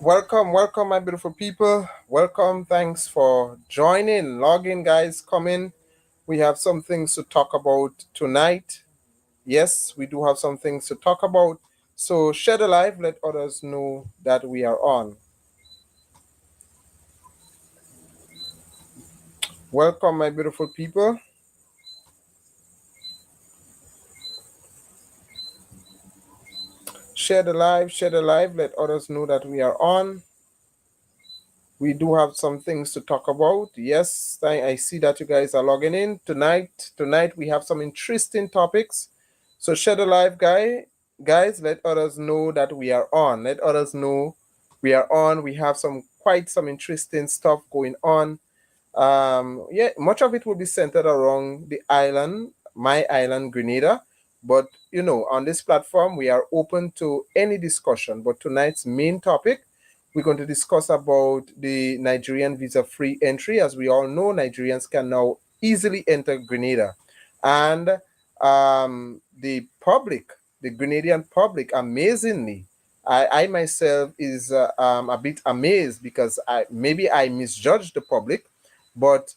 Welcome, my beautiful people. Welcome. Thanks for joining. Log in, guys. Come in. We have some things to talk about tonight. Yes, we do have some things to talk about. So share the live. Let others know that we are on. Welcome, my beautiful people. Share the live. Share the live. Let others know that we are on. We do have some things to talk about. Yes, I see that you guys are logging in tonight we have some interesting topics. So share the live, guys. Let others know that we are on. Let others know we are on. We have quite some interesting stuff going on. Yeah, much of it will be centered around the island, my island, Grenada. But on this platform, we are open to any discussion. But tonight's main topic, we're going to discuss about the Nigerian visa-free entry. As we all know, Nigerians can now easily enter Grenada, and the Grenadian public, amazingly, I myself is a bit amazed because maybe I misjudged the public, but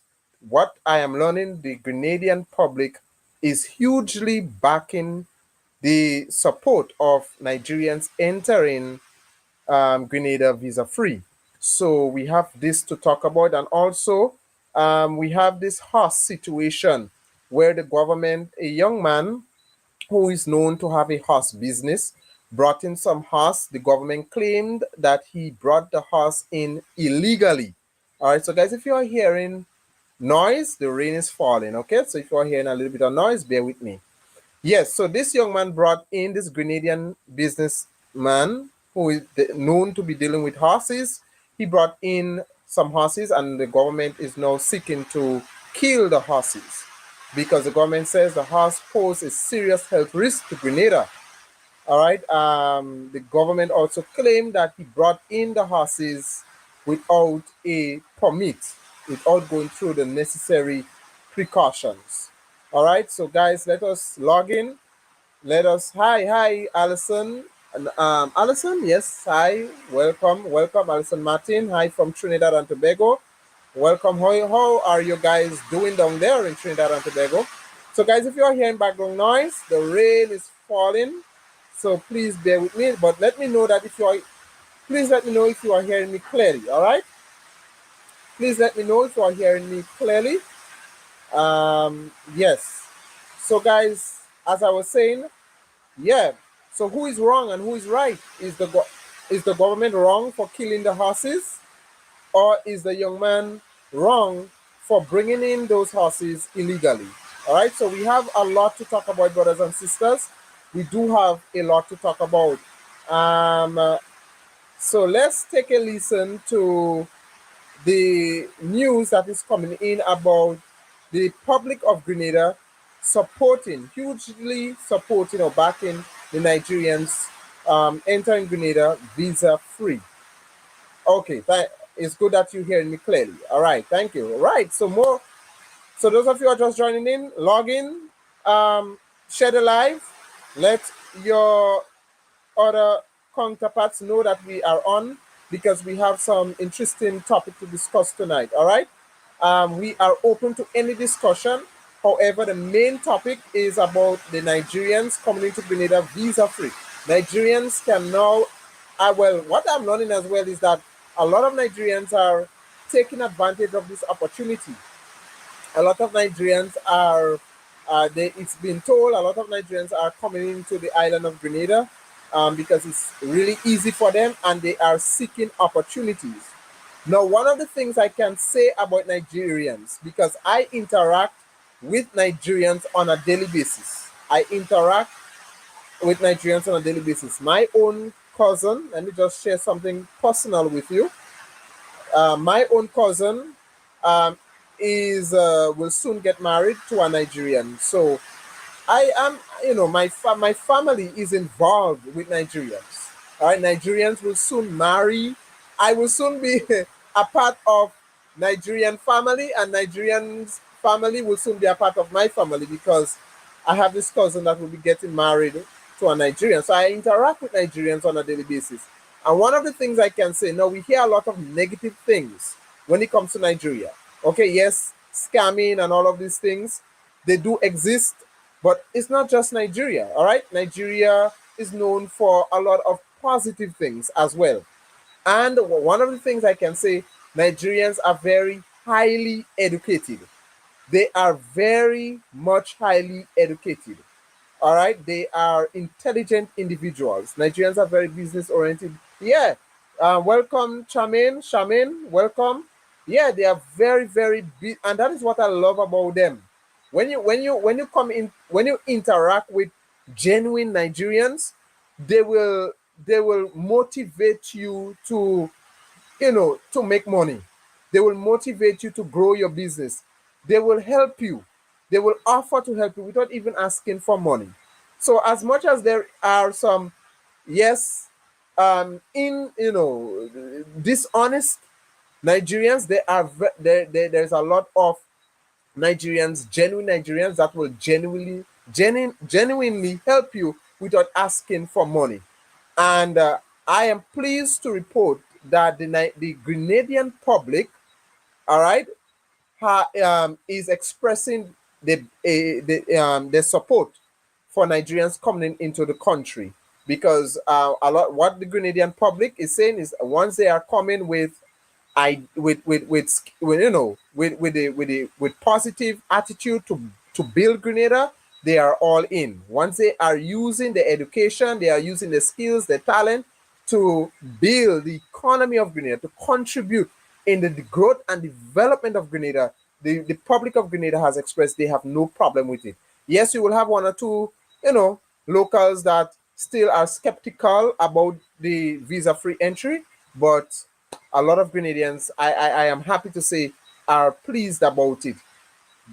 what I am learning, the Grenadian public is hugely backing the support of Nigerians entering Grenada visa free. So we have this to talk about, and also we have this horse situation where the government, a young man who is known to have a horse business, brought in some horse. The government claimed that he brought the horse in illegally. All right, so guys, if you are hearing noise, the rain is falling. Okay, so if you are hearing a little bit of noise, bear with me. Yes, so this young man brought in this Grenadian businessman who is known to be dealing with horses. He brought in some horses, and the government is now seeking to kill the horses because the government says the horse poses a serious health risk to Grenada. All right. The government also claimed that he brought in the horses without a permit, without going through the necessary precautions. All right. So, guys, let us log in. Hi, Alison. And, Alison, yes, hi, welcome, Alison Martin. Hi from Trinidad and Tobago. Welcome. How are you guys doing down there in Trinidad and Tobago? So, guys, if you are hearing background noise, the rain is falling. So please bear with me, but let me know that please let me know if you are hearing me clearly, all right? Please let me know if you are hearing me clearly. Yes. So guys, as I was saying, yeah. So who is wrong and who is right? Is the government wrong for killing the horses, or is the young man wrong for bringing in those horses illegally? All right. So we have a lot to talk about, brothers and sisters. We do have a lot to talk about. So let's take a listen to the news that is coming in about the public of Grenada hugely supporting or backing the Nigerians entering Grenada visa free. Okay, it's good that you're hearing me clearly. All right, thank you. All right, so those of you who are just joining in, log in, share the live, let your other counterparts know that we are on, because we have some interesting topic to discuss tonight. All right. We are open to any discussion. However, the main topic is about the Nigerians coming into Grenada visa free. Nigerians can now, well, what I'm learning as well is that a lot of Nigerians are taking advantage of this opportunity. A lot of Nigerians are, it's been told, a lot of Nigerians are coming into the island of Grenada because it's really easy for them, and they are seeking opportunities. Now, one of the things I can say about Nigerians, because I interact with Nigerians on a daily basis, My own cousin, let me just share something personal with you. My own cousin um, is will soon get married to a Nigerian. So I am, my family is involved with Nigerians. All right, Nigerians will soon marry. I will soon be a part of Nigerian family, and Nigerians family will soon be a part of my family, because I have this cousin that will be getting married to a Nigerian. So I interact with Nigerians on a daily basis. And one of the things I can say now, we hear a lot of negative things when it comes to Nigeria. Okay, yes, scamming and all of these things, they do exist, but it's not just Nigeria. All right, Nigeria is known for a lot of positive things as well. And one of the things I can say, Nigerians are very highly educated. They are very much highly educated. All right, they are intelligent individuals. Nigerians are very business oriented. Yeah, welcome, Charmaine, welcome. Yeah, they are very, very big, and that is what I love about them. When you come in, when you interact with genuine Nigerians, they will they will motivate you to, to make money. They will motivate you to grow your business. They will help you. They will offer to help you without even asking for money. So as much as there are some, yes, in dishonest Nigerians, there's a lot of Nigerians, genuine Nigerians that will genuinely help you without asking for money. And I am pleased to report that the Grenadian public, all right, is expressing the support for Nigerians coming into the country, because a lot what the Grenadian public is saying is, once they are coming with I with with positive attitude to build Grenada, they are all in. Once they are using the education, they are using the skills, the talent to build the economy of Grenada, to contribute in the growth and development of Grenada. The public of Grenada has expressed they have no problem with it. Yes, you will have one or two, locals that still are skeptical about the visa-free entry, but a lot of Grenadians, I am happy to say, are pleased about it.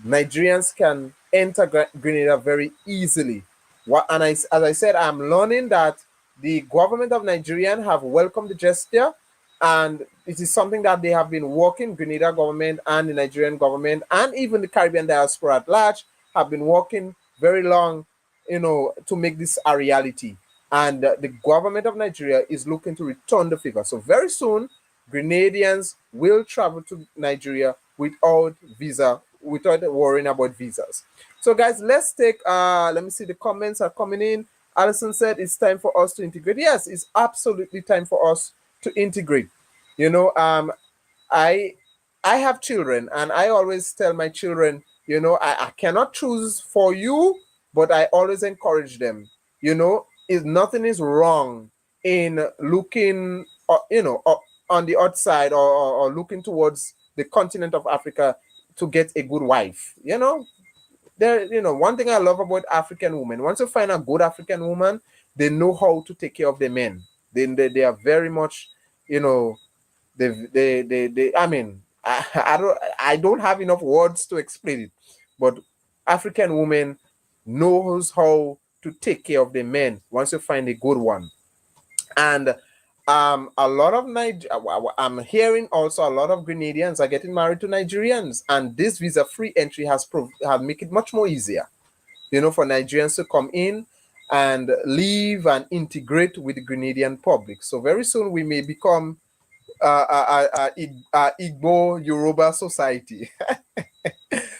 Nigerians can enter Grenada very easily. As I said, I'm learning that the government of Nigeria have welcomed the gesture, and it is something that they have been working. Grenada government and the Nigerian government and even the Caribbean diaspora at large have been working very long, to make this a reality. And the government of Nigeria is looking to return the favor. So very soon, Grenadians will travel to Nigeria without worrying about visas. So guys, let me see, the comments are coming in. Alison said it's time for us to integrate. Yes, it's absolutely time for us to integrate. You know, I I have children, and I always tell my children, I cannot choose for you, but I always encourage them. Is nothing is wrong in looking, on the outside, or looking towards the continent of Africa to get a good wife. One thing I love about African women, once you find a good African woman, they know how to take care of the men. They are very much, you know, I mean, I don't have enough words to explain it, but African women knows how to take care of the men once you find a good one. And a lot of I'm hearing also a lot of Grenadians are getting married to Nigerians, and this visa-free entry has make it much more easier, for Nigerians to come in and live and integrate with the Grenadian public. So very soon we may become Igbo Yoruba society.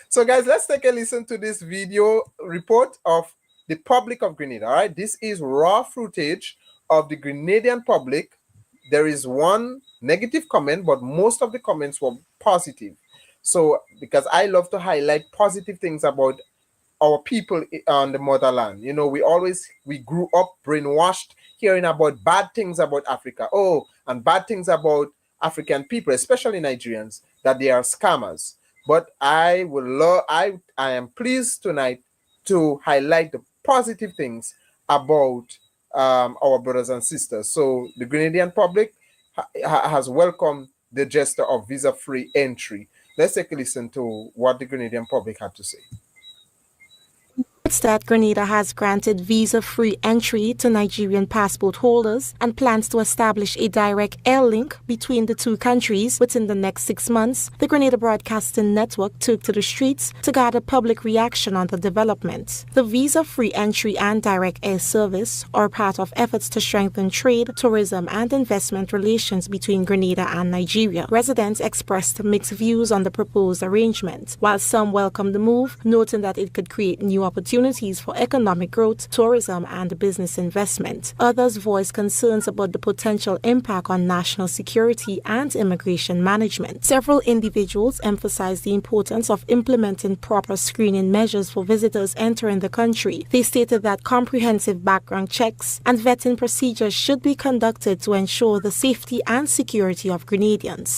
So guys, let's take a listen to this video report of the public of Grenada. All right, this is raw footage of the Grenadian public. There is one negative comment, but most of the comments were positive. So because I love to highlight positive things about our people on the motherland. We grew up brainwashed, hearing about bad things about Africa. Oh, and bad things about African people, especially Nigerians, that they are scammers. But I am pleased tonight to highlight the positive things about our brothers and sisters. So the Grenadian public has welcomed the gesture of visa-free entry. Let's take a listen to what the Grenadian public had to say. reports that Grenada has granted visa-free entry to Nigerian passport holders and plans to establish a direct air link between the two countries within the next 6 months, the Grenada Broadcasting Network took to the streets to gather public reaction on the development. The visa-free entry and direct air service are part of efforts to strengthen trade, tourism, and investment relations between Grenada and Nigeria. Residents expressed mixed views on the proposed arrangement, while some welcomed the move, noting that it could create new opportunities for economic growth, tourism, and business investment. Others voiced concerns about the potential impact on national security and immigration management. Several individuals emphasized the importance of implementing proper screening measures for visitors entering the country. They stated that comprehensive background checks and vetting procedures should be conducted to ensure the safety and security of Grenadians.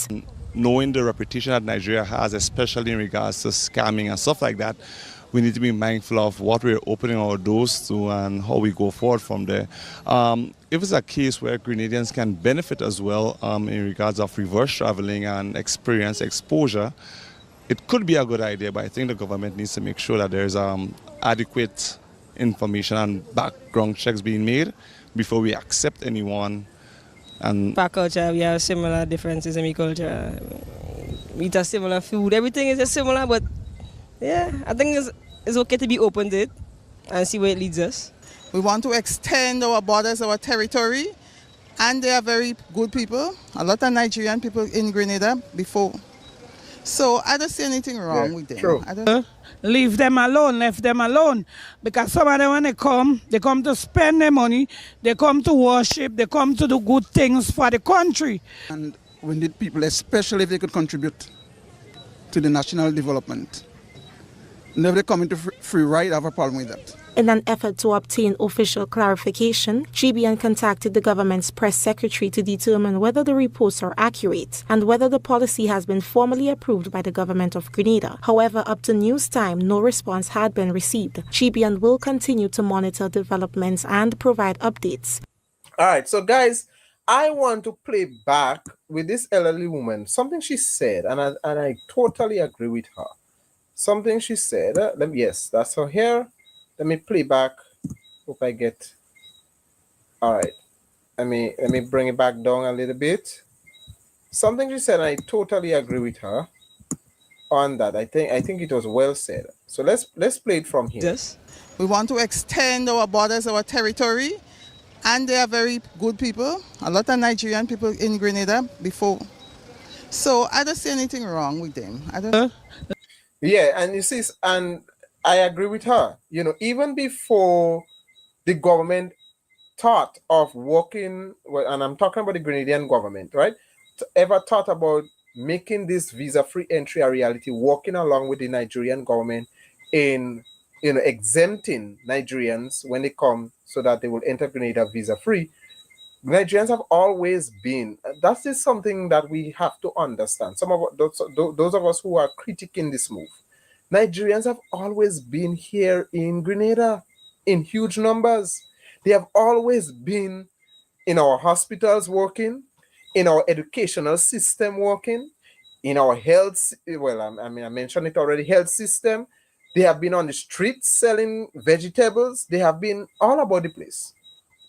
Knowing the reputation that Nigeria has, especially in regards to scamming and stuff like that, we need to be mindful of what we're opening our doors to and how we go forward from there. If it's a case where Grenadians can benefit as well in regards of reverse traveling and experience exposure, it could be a good idea, but I think the government needs to make sure that there's adequate information and background checks being made before we accept anyone. And our culture, we have similar differences in our culture. We eat a similar food. Everything is just similar, but yeah, I think it's okay to be open to it and see where it leads us. We want to extend our borders, our territory, and they are very good people. A lot of Nigerian people in Grenada before. So I don't see anything wrong with them. True. Leave them alone, left them alone. Because some of them, when they come to spend their money, they come to worship, they come to do good things for the country. And we need people, especially if they could contribute to the national development. Never come into free ride, I have a problem with that. In an effort to obtain official clarification, GBN contacted the government's press secretary to determine whether the reports are accurate and whether the policy has been formally approved by the government of Grenada. However, up to news time, no response had been received. GBN will continue to monitor developments and provide updates. All right, so guys, I want to play back with this elderly woman, something she said, and I totally agree with her. Something she said, yes, that's her hair. Let me play back. Hope I get. All right. Let me bring it back down a little bit. Something she said, and I totally agree with her on that. I think it was well said. So let's play it from here. Yes. We want to extend our borders, our territory, and they are very good people. A lot of Nigerian people in Grenada before. So I don't see anything wrong with them. I don't. Yeah, and you see, and I agree with her. You know, even before the government thought of working, well, and I'm talking about the Grenadian government, right? Ever thought about making this visa-free entry a reality, working along with the Nigerian government in, exempting Nigerians when they come so that they will enter Grenada visa-free. Nigerians have always been, that is something that we have to understand. Some of those of us who are critiquing this move, Nigerians have always been here in Grenada in huge numbers. They have always been in our hospitals working, in our educational system working, in our health, I mentioned it already, health system. They have been on the streets selling vegetables. They have been all about the place.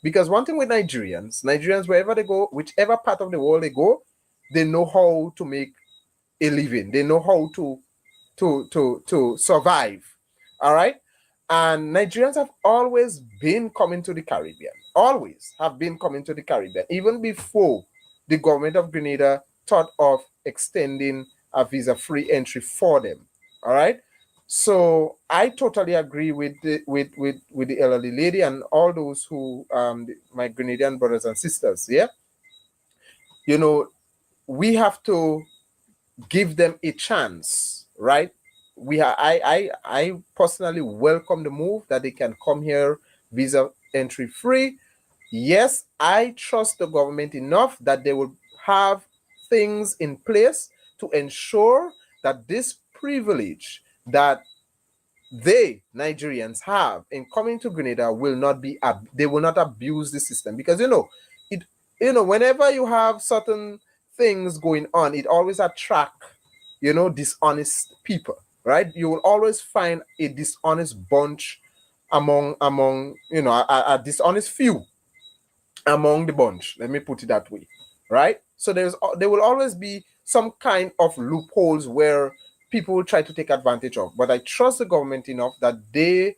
Because one thing with Nigerians, wherever they go, whichever part of the world they go, they know how to make a living. They know how to survive. All right? And Nigerians have always been coming to the Caribbean. Always have been coming to the Caribbean. Even before the government of Grenada thought of extending a visa-free entry for them. All right? So I totally agree with the elderly lady and all those who my Grenadian brothers and sisters. Yeah, we have to give them a chance, right? I personally welcome the move that they can come here visa entry free. Yes, I trust the government enough that they will have things in place to ensure that this privilege that Nigerians have in coming to Grenada will not be, they will not abuse the system, because whenever you have certain things going on, it always attract dishonest people, right? You will always find a dishonest bunch among a dishonest few among the bunch. Let me put it that way, right? So there will always be some kind of loopholes where people will try to take advantage of. But I trust the government enough that they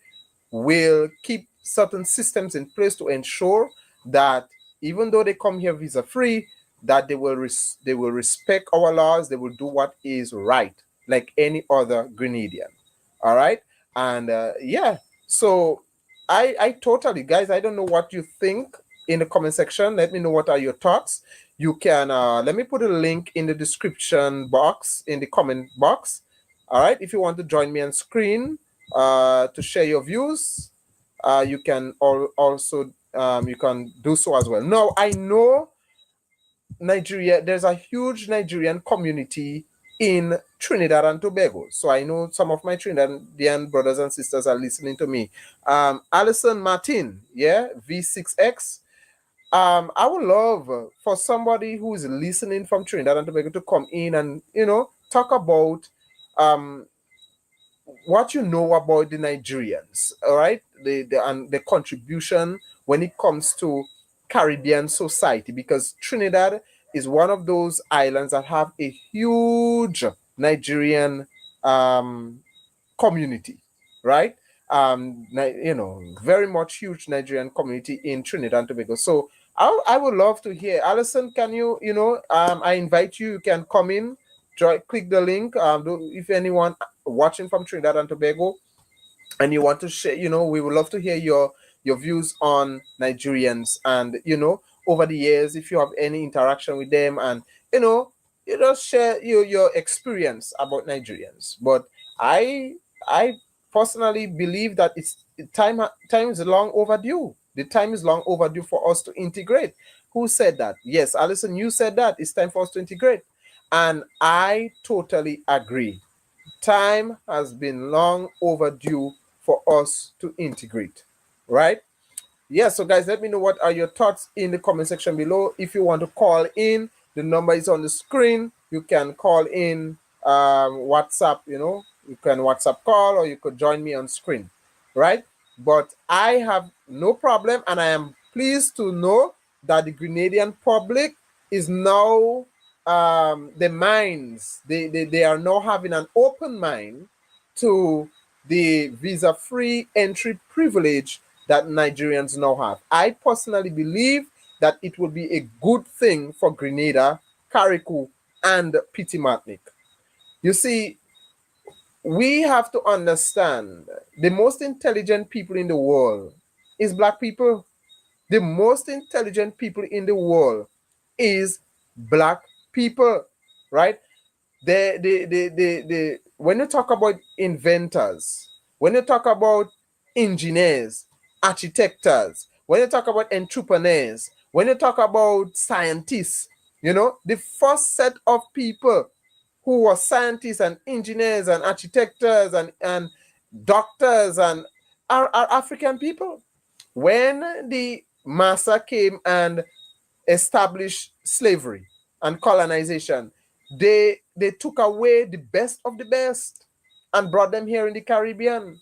will keep certain systems in place to ensure that even though they come here visa free, that they will respect our laws. They will do what is right, like any other Grenadian. All right, and yeah. So I totally, guys. I don't know what you think in the comment section. Let me know what are your thoughts. You can let me put a link in the description box in the comment box. All right, if you want to join me on screen to share your views, you can also you can do so as well. Now I know Nigeria. There's a huge Nigerian community in Trinidad and Tobago. So I know some of my Trinidadian brothers and sisters are listening to me. Alison Martin, yeah, V6X. I would love for somebody who is listening from Trinidad and Tobago to come in and talk about what you know about the Nigerians, all right, and the contribution when it comes to Caribbean society, because Trinidad is one of those islands that have a huge Nigerian community, right? Very much huge Nigerian community in Trinidad and Tobago. So I would love to hear. Alison, can I invite you. You can come in, click the link. If anyone watching from Trinidad and Tobago and you want to share, we would love to hear your views on Nigerians, and over the years, if you have any interaction with them, and you just share your experience about Nigerians. But I personally believe that it's time is long overdue. The time is long overdue for us to integrate. Who said that? Yes, Alison, you said that it's time for us to integrate, and I totally agree. Time has been long overdue for us to integrate, right? Yeah, so guys, let me know what are your thoughts in the comment section below. If you want to call in, the number is on the screen. You can call in WhatsApp, you can WhatsApp call, or you could join me on screen, right? But I have no problem, and I am pleased to know that the Grenadian public is now the minds, they are now having an open mind to the visa-free entry privilege that Nigerians now have. I personally believe that it will be a good thing for Grenada, Carriacou, and Petit Martinique. You see, we have to understand the most intelligent people in the world is Black people. The most intelligent people in the world is Black people, right? When you talk about inventors, when you talk about engineers, architects, when you talk about entrepreneurs, when you talk about scientists, the first set of people who were scientists and engineers and architects and doctors and are African people. When the massa came and established slavery and colonization, they took away the best of the best and brought them here in the Caribbean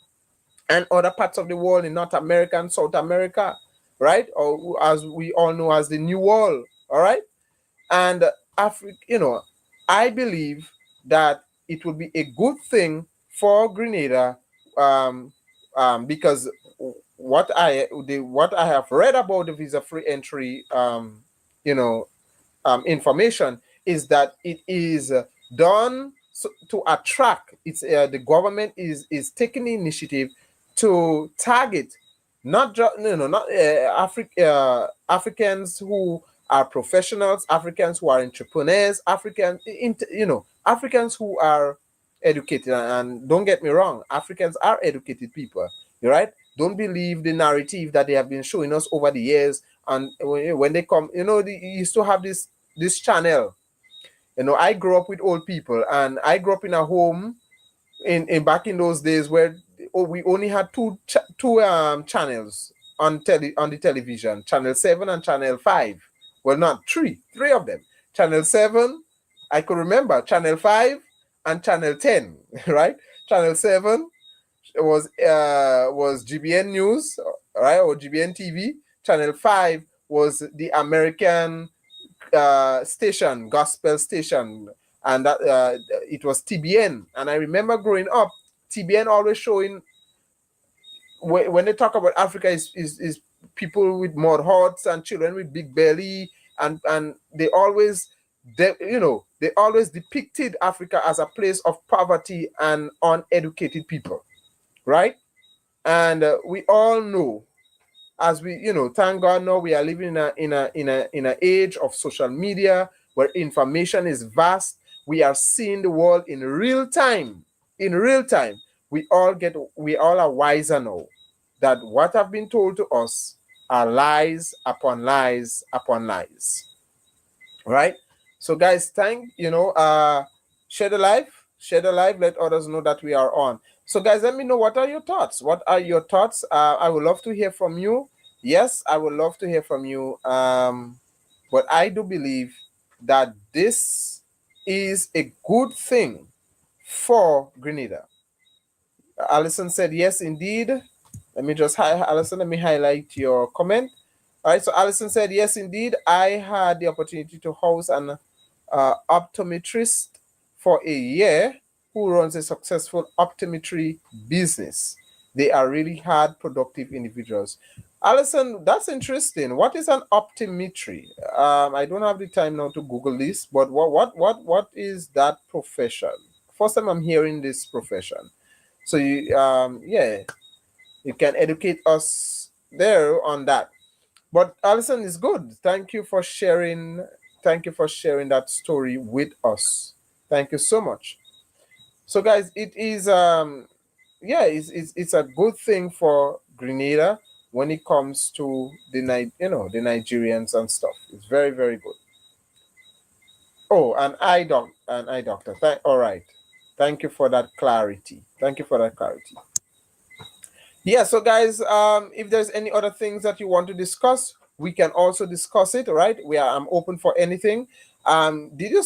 and other parts of the world, in North America and South America, right? Or as we all know as the New World, all right? And Africa, I believe that it would be a good thing for Grenada, because what I have read about the visa-free entry, information is that it is done to attract. It's the government is taking the initiative to target not just not Africans who are professionals, Africans who are entrepreneurs, Africans who are educated. And don't get me wrong, Africans are educated people, right? Don't believe the narrative that they have been showing us over the years. And when they come, they used to have this channel. I grew up with old people, and I grew up in a home in back in those days where we only had two channels on the television, channel 7 and channel 5. Well, not three of them. Channel 7, I could remember, channel 5 and channel 10, right? Channel 7, was GBN News, right, or GBN TV. Channel 5 was the American station, gospel station, and that it was TBN. And I remember growing up, TBN always showing when they talk about Africa is people with mud huts and children with big belly, and they always they always depicted Africa as a place of poverty and uneducated people, right? And we all know, as we thank God, now we are living in a age of social media where information is vast. We are seeing the world in real time. In real time, we all are wiser now that what have been told to us are lies upon lies upon lies. Right? So guys, share the live, let others know that we are on. So guys, let me know, what are your thoughts? What are your thoughts? I would love to hear from you. Yes, I would love to hear from you. But I do believe that this is a good thing for Grenada. Alison said yes, indeed. Alison, let me highlight your comment. All right, so Alison said yes, indeed. I had the opportunity to house an optometrist for a year who runs a successful optometry business. They are really hard, productive individuals. Alison, that's interesting. What is an optometry? I don't have the time now to Google this, but what is that profession? First time I'm hearing this profession. So you can educate us there on that. But Alison is good. Thank you for sharing. Thank you for sharing that story with us. Thank you so much. So guys, it is it's a good thing for Grenada when it comes to the Nigerians and stuff. It's very, very good. Oh, an eye doctor. All right. Thank you for that clarity. Thank you for that clarity. Yeah, so guys, if there's any other things that you want to discuss, we can also discuss it, right? I'm open for anything. Did you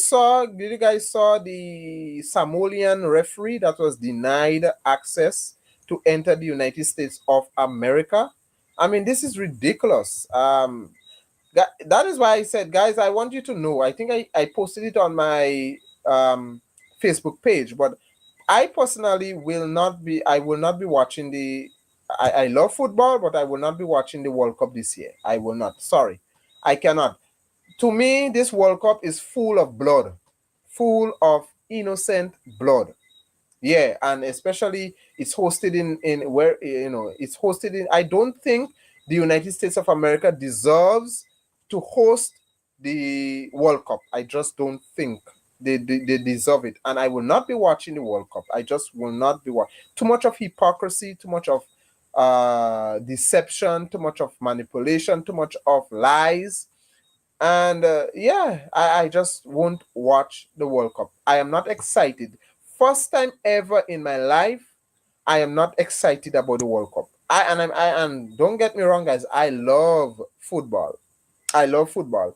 guys saw the Somalian referee that was denied access to enter the United States of America? I mean, this is ridiculous. That is why I said, guys, I want you to know. I think I posted it on my Facebook page, but I personally I will not be watching I love football, but I will not be watching the World Cup this year. I will not. Sorry. I cannot. To me, this World Cup is full of blood, full of innocent blood. Yeah, and especially it's hosted in where it's hosted in. I don't think the United States of America deserves to host the World Cup. I just don't think they deserve it, and I will not be watching the World Cup. I just will not be watching. Too much of hypocrisy, too much of deception, too much of manipulation, too much of lies. And I just won't watch the World Cup. I am not excited. First time ever in my life, I am not excited about the World Cup. And don't get me wrong, guys. I love football. I love football,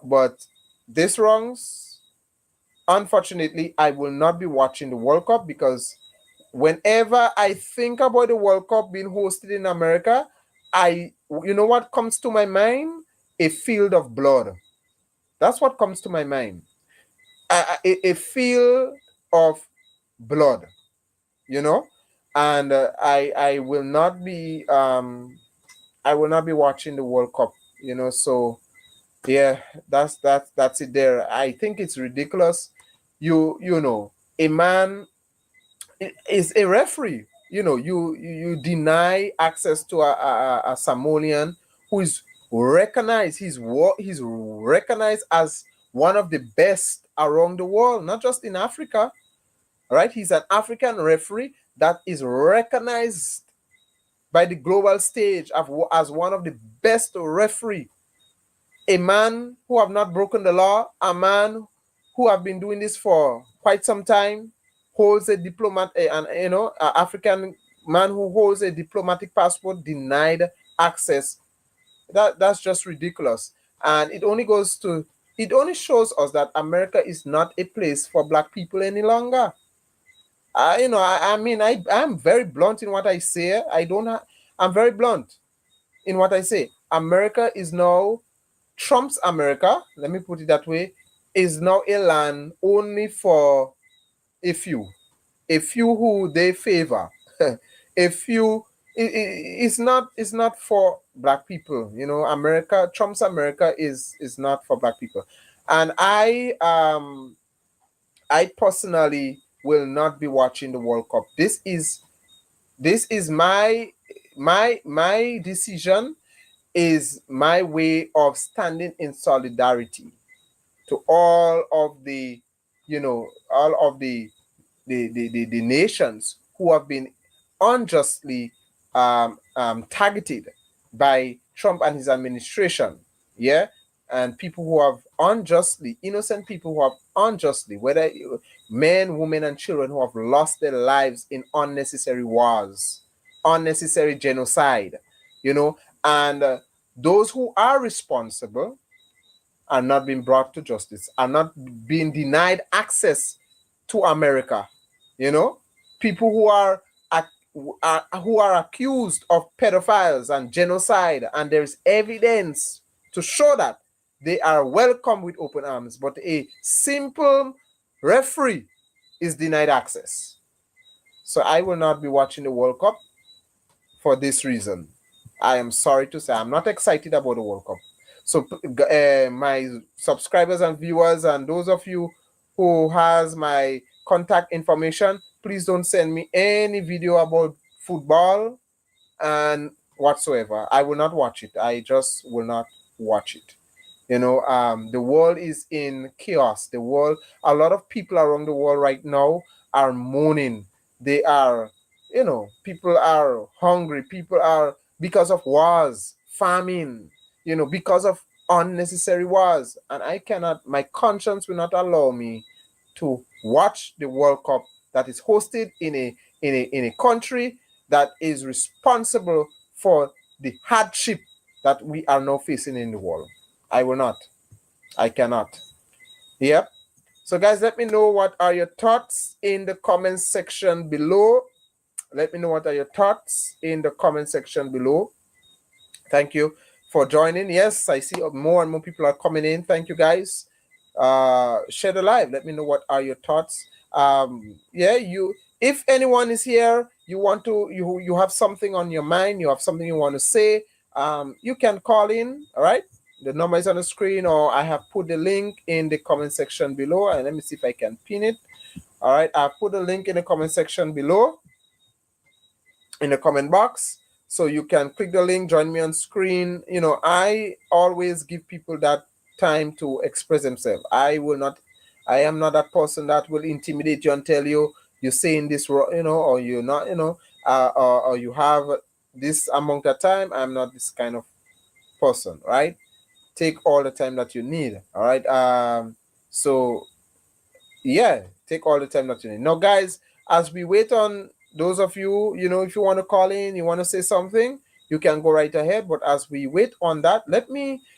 but this wrongs. Unfortunately, I will not be watching the World Cup because whenever I think about the World Cup being hosted in America, you know what comes to my mind? A field of blood. That's what comes to my mind. A field of blood, and I will not be watching the World Cup, So yeah, that's it. There, I think it's ridiculous. A man is a referee. You deny access to a Somalian who is recognized. He's recognized as one of the best around the world, not just in Africa. Right? He's an African referee that is recognized by the global stage as one of the best referee. A man who have not broken the law, a man who have been doing this for quite some time, holds a African man who holds a diplomatic passport, denied access. That's just ridiculous. And it only shows us that America is not a place for black people any longer. I'm very blunt in what I say. I'm very blunt in what I say. America is now Trump's America. Let me put it that way. Is now a land only for a few who they favor. A few. It's not for black people. America, Trump's America is not for black people, and I personally will not be watching the World Cup. This is my decision, is my way of standing in solidarity to all of the nations who have been unjustly targeted by Trump and his administration. Yeah. And people who have unjustly, innocent people who have unjustly, whether men, women, and children who have lost their lives in unnecessary wars, unnecessary genocide, and those who are responsible are not being brought to justice, are not being denied access to America. People who are accused of pedophiles and genocide, and there is evidence to show that they are welcome with open arms, but a simple referee is denied access. So I will not be watching the World Cup for this reason. I am sorry to say I'm not excited about the World Cup. So my subscribers and viewers, and those of you who has my contact information, please don't send me any video about football and whatsoever. I will not watch it. I just will not watch it. The world is in chaos. A lot of people around the world right now are mourning. They are, people are hungry. People are, because of wars, famine, because of unnecessary wars. And my conscience will not allow me to watch the World Cup that is hosted in a country that is responsible for the hardship that we are now facing in the world. I will not. I cannot. Yep. So guys, let me know what are your thoughts in the comment section below. Let me know what are your thoughts in the comment section below. Thank you for joining. Yes, I see more and more people are coming in. Thank you guys. Share the live. Let me know what are your thoughts. If anyone is here, you have something on your mind, you have something you want to say, you can call in. All right, the number is on the screen, or I have put the link in the comment section below, and let me see if I can pin it. All right, I've put the link in the comment section below, in the comment box, so you can click the link, join me on screen. I always give people that time to express themselves. I am not that person that will intimidate you and tell you you're saying this, or you're not, or you have this amount of time. I'm not this kind of person, right? Take all the time that you need. All right. So yeah, take all the time that you need. Now, guys, as we wait on those of you, if you want to call in, you want to say something, you can go right ahead. But as we wait on that,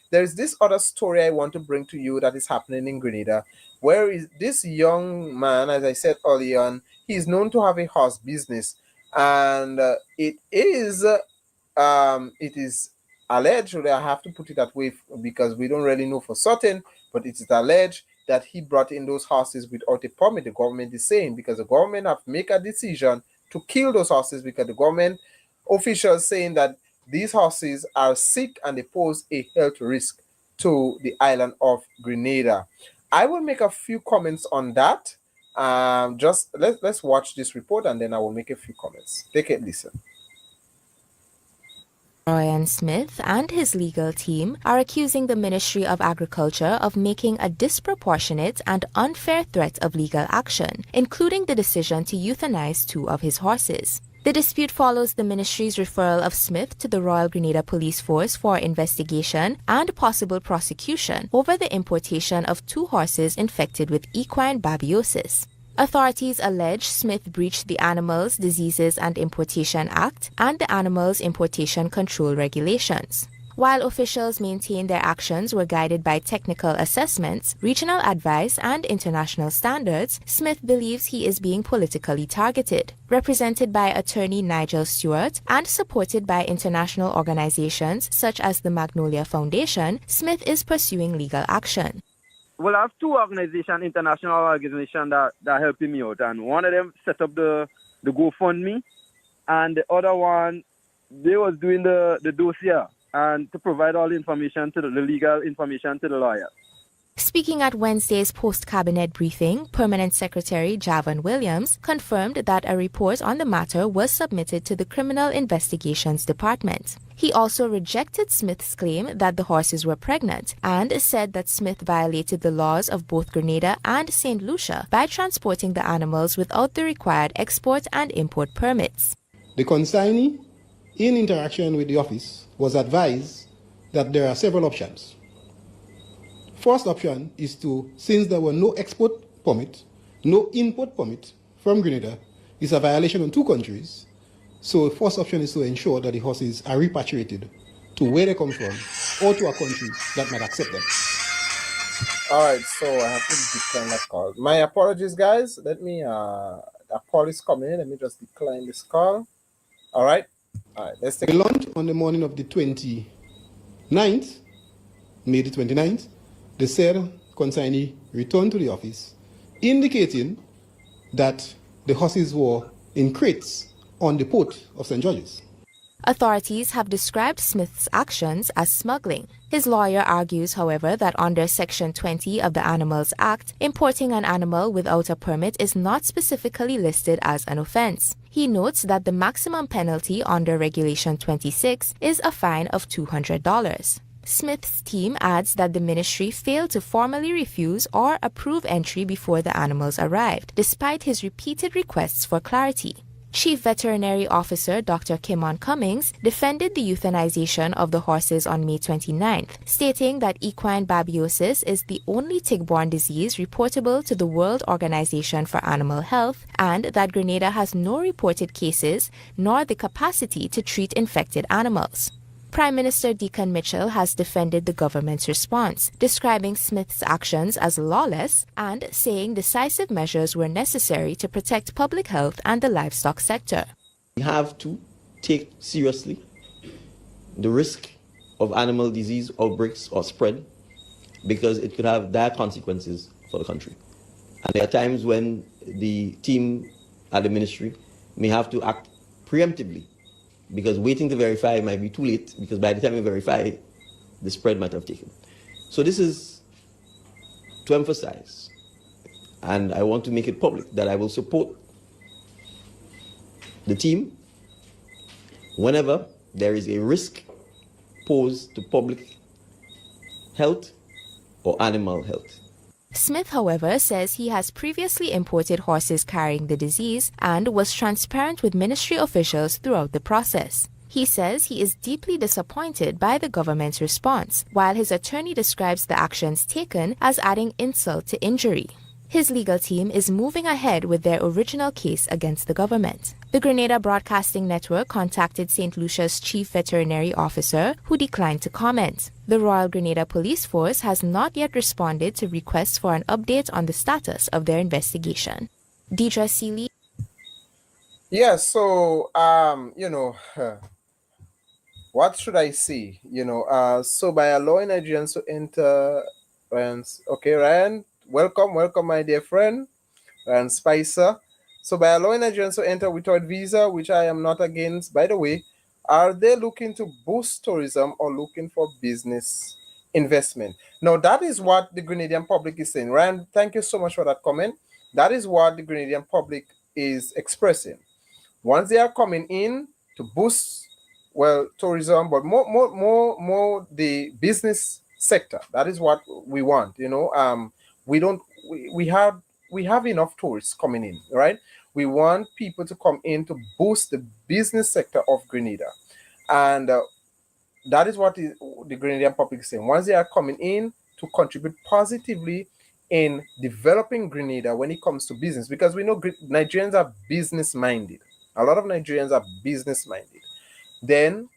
there's this other story I want to bring to you that is happening in Grenada, where is this young man, as I said earlier on, he's known to have a horse business, and it is alleged, I have to put it that way because we don't really know for certain, but it is alleged that he brought in those horses without a permit. The government is saying, because the government have made a decision to kill those horses, because the government officials saying that these horses are sick and they pose a health risk to the island of Grenada. I will make a few comments on that. Just let's watch this report, and then I will make a few comments. Take a listen. Brian Smith and his legal team are accusing the Ministry of Agriculture of making a disproportionate and unfair threat of legal action, including the decision to euthanize 2 of his horses. The dispute follows the ministry's referral of Smith to the Royal Grenada Police Force for investigation and possible prosecution over the importation of 2 horses infected with equine babiosis. Authorities allege Smith breached the Animals, Diseases and Importation Act and the Animals Importation Control Regulations. While officials maintain their actions were guided by technical assessments, regional advice, and international standards, Smith believes he is being politically targeted. Represented by attorney Nigel Stewart and supported by international organizations such as the Magnolia Foundation, Smith is pursuing legal action. Well, I have two organizations, international organizations that helping me out, and one of them set up the GoFundMe, and the other one, they was doing the dossier and to provide all the information to the legal information to the lawyer. Speaking at Wednesday's post-cabinet briefing, Permanent Secretary Javon Williams confirmed that a report on the matter was submitted to the Criminal Investigations Department. He also rejected Smith's claim that the horses were pregnant and said that Smith violated the laws of both Grenada and St. Lucia by transporting the animals without the required export and import permits. The consignee, in interaction with the office, was advised that there are several options. First option is since there were no export permit, no import permit from Grenada, it's a violation on two countries. So first option is to ensure that the horses are repatriated to where they come from or to a country that might accept them. All right, so I have to decline that call. My apologies, guys. Let me, a call is coming in. Let me just decline this call. All right, let's take We launched on the morning of the 29th, May the 29th. The said consignee returned to the office, indicating that the horses were in crates on the port of St. George's. Authorities have described Smith's actions as smuggling. His lawyer argues, however, that under Section 20 of the Animals Act, importing an animal without a permit is not specifically listed as an offense. He notes that the maximum penalty under Regulation 26 is a fine of $200. Smith's team adds that the ministry failed to formally refuse or approve entry before the animals arrived, despite his repeated requests for clarity. Chief Veterinary Officer Dr. Kimon Cummings defended the euthanization of the horses on May 29th, stating that equine babiosis is the only tick-borne disease reportable to the World Organization for Animal Health and that Grenada has no reported cases nor the capacity to treat infected animals. Prime Minister Deacon Mitchell has defended the government's response, describing Smith's actions as lawless and saying decisive measures were necessary to protect public health and the livestock sector. We have to take seriously the risk of animal disease outbreaks or spread because it could have dire consequences for the country. And there are times when the team at the ministry may have to act preemptively because waiting to verify might be too late because by the time you verify, the spread might have taken. So this is to emphasize, and I want to make it public, that I will support the team whenever there is a risk posed to public health or animal health. Smith, however, says he has previously imported horses carrying the disease and was transparent with ministry officials throughout the process. He says he is deeply disappointed by the government's response, while his attorney describes the actions taken as adding insult to injury. His legal team is moving ahead with their original case against the government. The Grenada Broadcasting Network contacted St. Lucia's chief veterinary officer, who declined to comment. The Royal Grenada Police Force has not yet responded to requests for an update on the status of their investigation. Deidre Seeley. Yeah, so, what should I say? So by allowing Nigerians to enter, Ryan, welcome, my dear friend, Ryan Spicer. So by allowing Nigerians to enter without visa, which I am not against, by the way, are they looking to boost tourism or looking for business investment? Now, that is what the Grenadian public is saying. Ryan, thank you so much for that comment. That is what the Grenadian public is expressing. Once they are coming in to boost, tourism, but more the business sector. That is what we want. We have enough tourists coming in, right? We want people to come in to boost the business sector of Grenada. And that is what the Grenadian public is saying. Once they are coming in to contribute positively in developing Grenada when it comes to business, because we know Nigerians are business-minded. A lot of Nigerians are business-minded. Then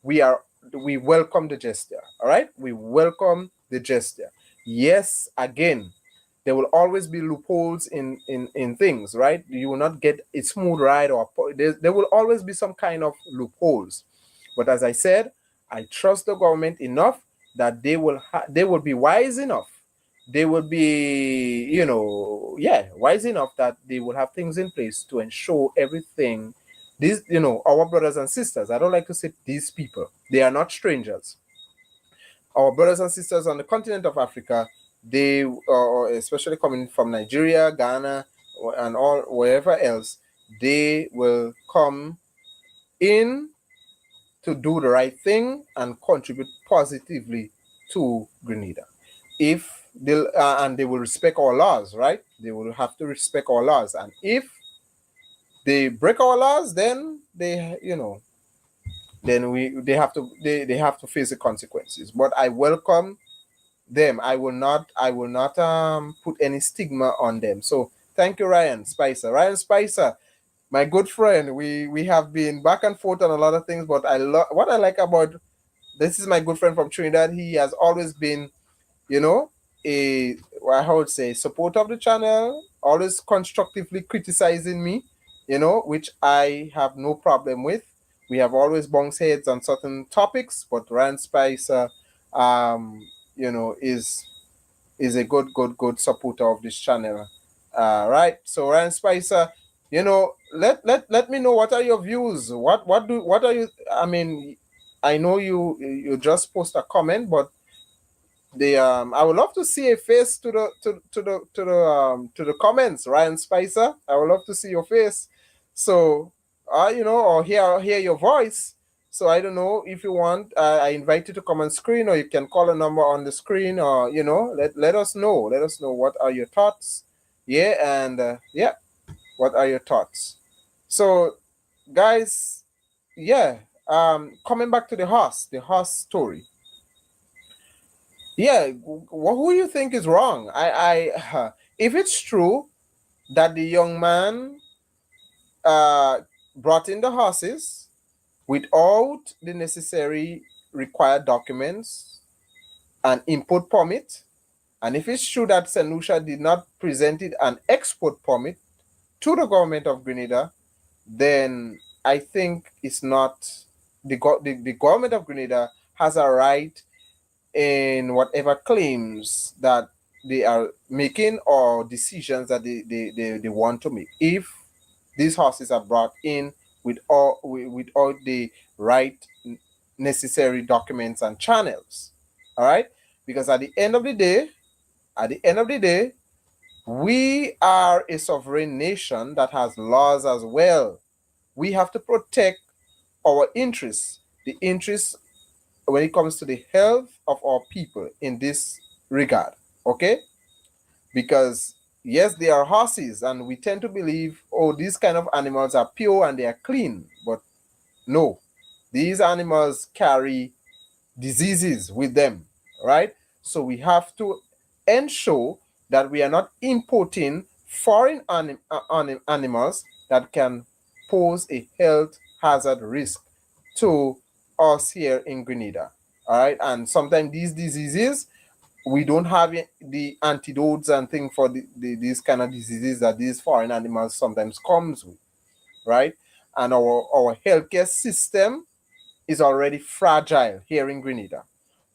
we are we welcome the gesture. All right, we welcome the gesture. Yes, again, there will always be loopholes in things, right? You will not get a smooth ride, or there will always be some kind of loopholes. But as I said, I trust the government enough that they will be wise enough. They will be, wise enough that they will have things in place to ensure everything. These, our brothers and sisters, I don't like to say these people, they are not strangers. Our brothers and sisters on the continent of Africa, they, especially coming from Nigeria, Ghana, and all wherever else, they will come in to do the right thing and contribute positively to Grenada. If they and they will respect our laws, right? They will have to respect our laws, and if they break our laws, then they have to face the consequences. But I welcome them. I will not put any stigma on them. So thank you, Ryan Spicer. Ryan Spicer, my good friend. We have been back and forth on a lot of things, but what I like about this is my good friend from Trinidad. He has always been, I would say, supporter of the channel, always constructively criticizing me, which I have no problem with. We have always bounced heads on certain topics, but Ryan Spicer, is a good supporter of this channel. Right. So Ryan Spicer, let me know, what are your views? What are you? I mean, I know you just post a comment, but I would love to see a face to the comments, Ryan Spicer. I would love to see your face. So or hear your voice. So I don't know, if you want, I invite you to come on screen, or you can call a number on the screen, or let us know. Let us know what are your thoughts. Yeah, and what are your thoughts? So, guys, coming back to the horse story. Yeah, who you think is wrong? If it's true that the young man brought in the horses without the necessary required documents and import permit, and if it's true that St. Lucia did not present an export permit to the government of Grenada, then I think it's not the government of Grenada has a right in whatever claims that they are making, or decisions that they want to make. If these horses are brought in with all the right necessary documents and channels, all right, because at the end of the day, we are a sovereign nation that has laws as well. We have to protect our interests, the interests when it comes to the health of our people in this regard, okay? Because yes, they are horses, and we tend to believe, oh, these kind of animals are pure and they are clean, but no, these animals carry diseases with them, right? So we have to ensure that we are not importing foreign animals that can pose a health hazard risk to us here in Grenada. All right, and sometimes these diseases, we don't have the antidotes and things for these kind of diseases that these foreign animals sometimes comes with, right? And our healthcare system is already fragile here in Grenada.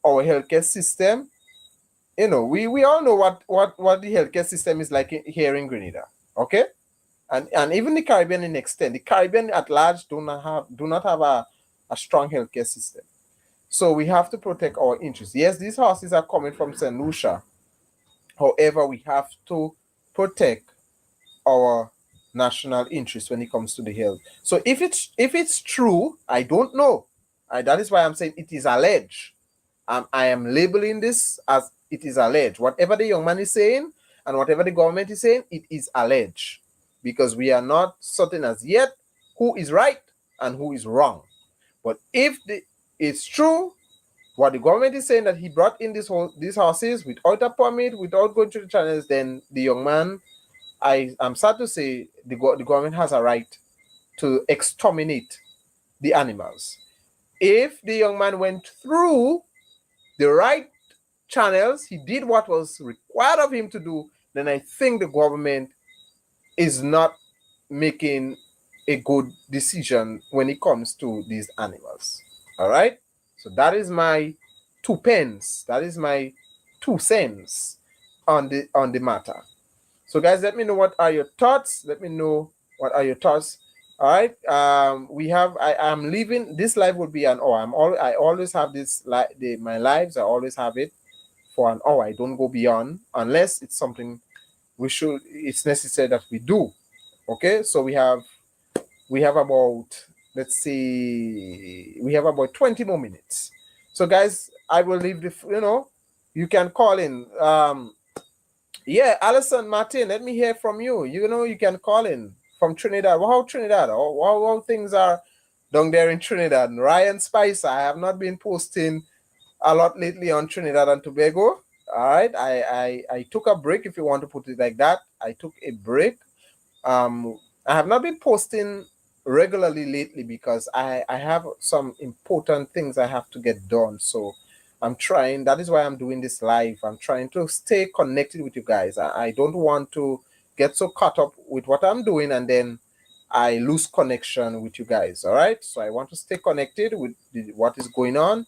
Our healthcare system, we all know what the healthcare system is like here in Grenada, okay? And even the Caribbean in extent, the Caribbean at large do not have a strong healthcare system. So we have to protect our interests. Yes, these horses are coming from St. Lucia. However, we have to protect our national interest when it comes to the health. So if it's true, I don't know. That is why I'm saying it is alleged. I am labeling this as it is alleged. Whatever the young man is saying and whatever the government is saying, it is alleged, because we are not certain as yet who is right and who is wrong. But if it's true, what the government is saying, that he brought in these horses without a permit, without going through the channels, then the young man, I'm sad to say, the government has a right to exterminate the animals. If the young man went through the right channels, he did what was required of him to do, then I think the government is not making a good decision when it comes to these animals. All right? So that is my 2 pence. That is my 2 cents on the matter. So guys, let me know what are your thoughts. Let me know what are your thoughts. All right. We have. I'm leaving. This live will be an hour. I always have this my lives. I always have it for an hour. I don't go beyond unless it's something it's necessary that we do. Okay. So we have about, let's see, we have about 20 more minutes. So guys, I will leave you can call in. Yeah, Alison Martin, let me hear from you. You can call in from Trinidad. How Trinidad? How things are down there in Trinidad? Ryan Spicer, I have not been posting a lot lately on Trinidad and Tobago. All right, I took a break, if you want to put it like that. I took a break. I have not been posting regularly lately because I have some important things I have to get done. So I'm trying. That is why I'm doing this live. I'm trying to stay connected with you guys. I don't want to get so caught up with what I'm doing and then I lose connection with you guys. All right. So I want to stay connected with what is going on.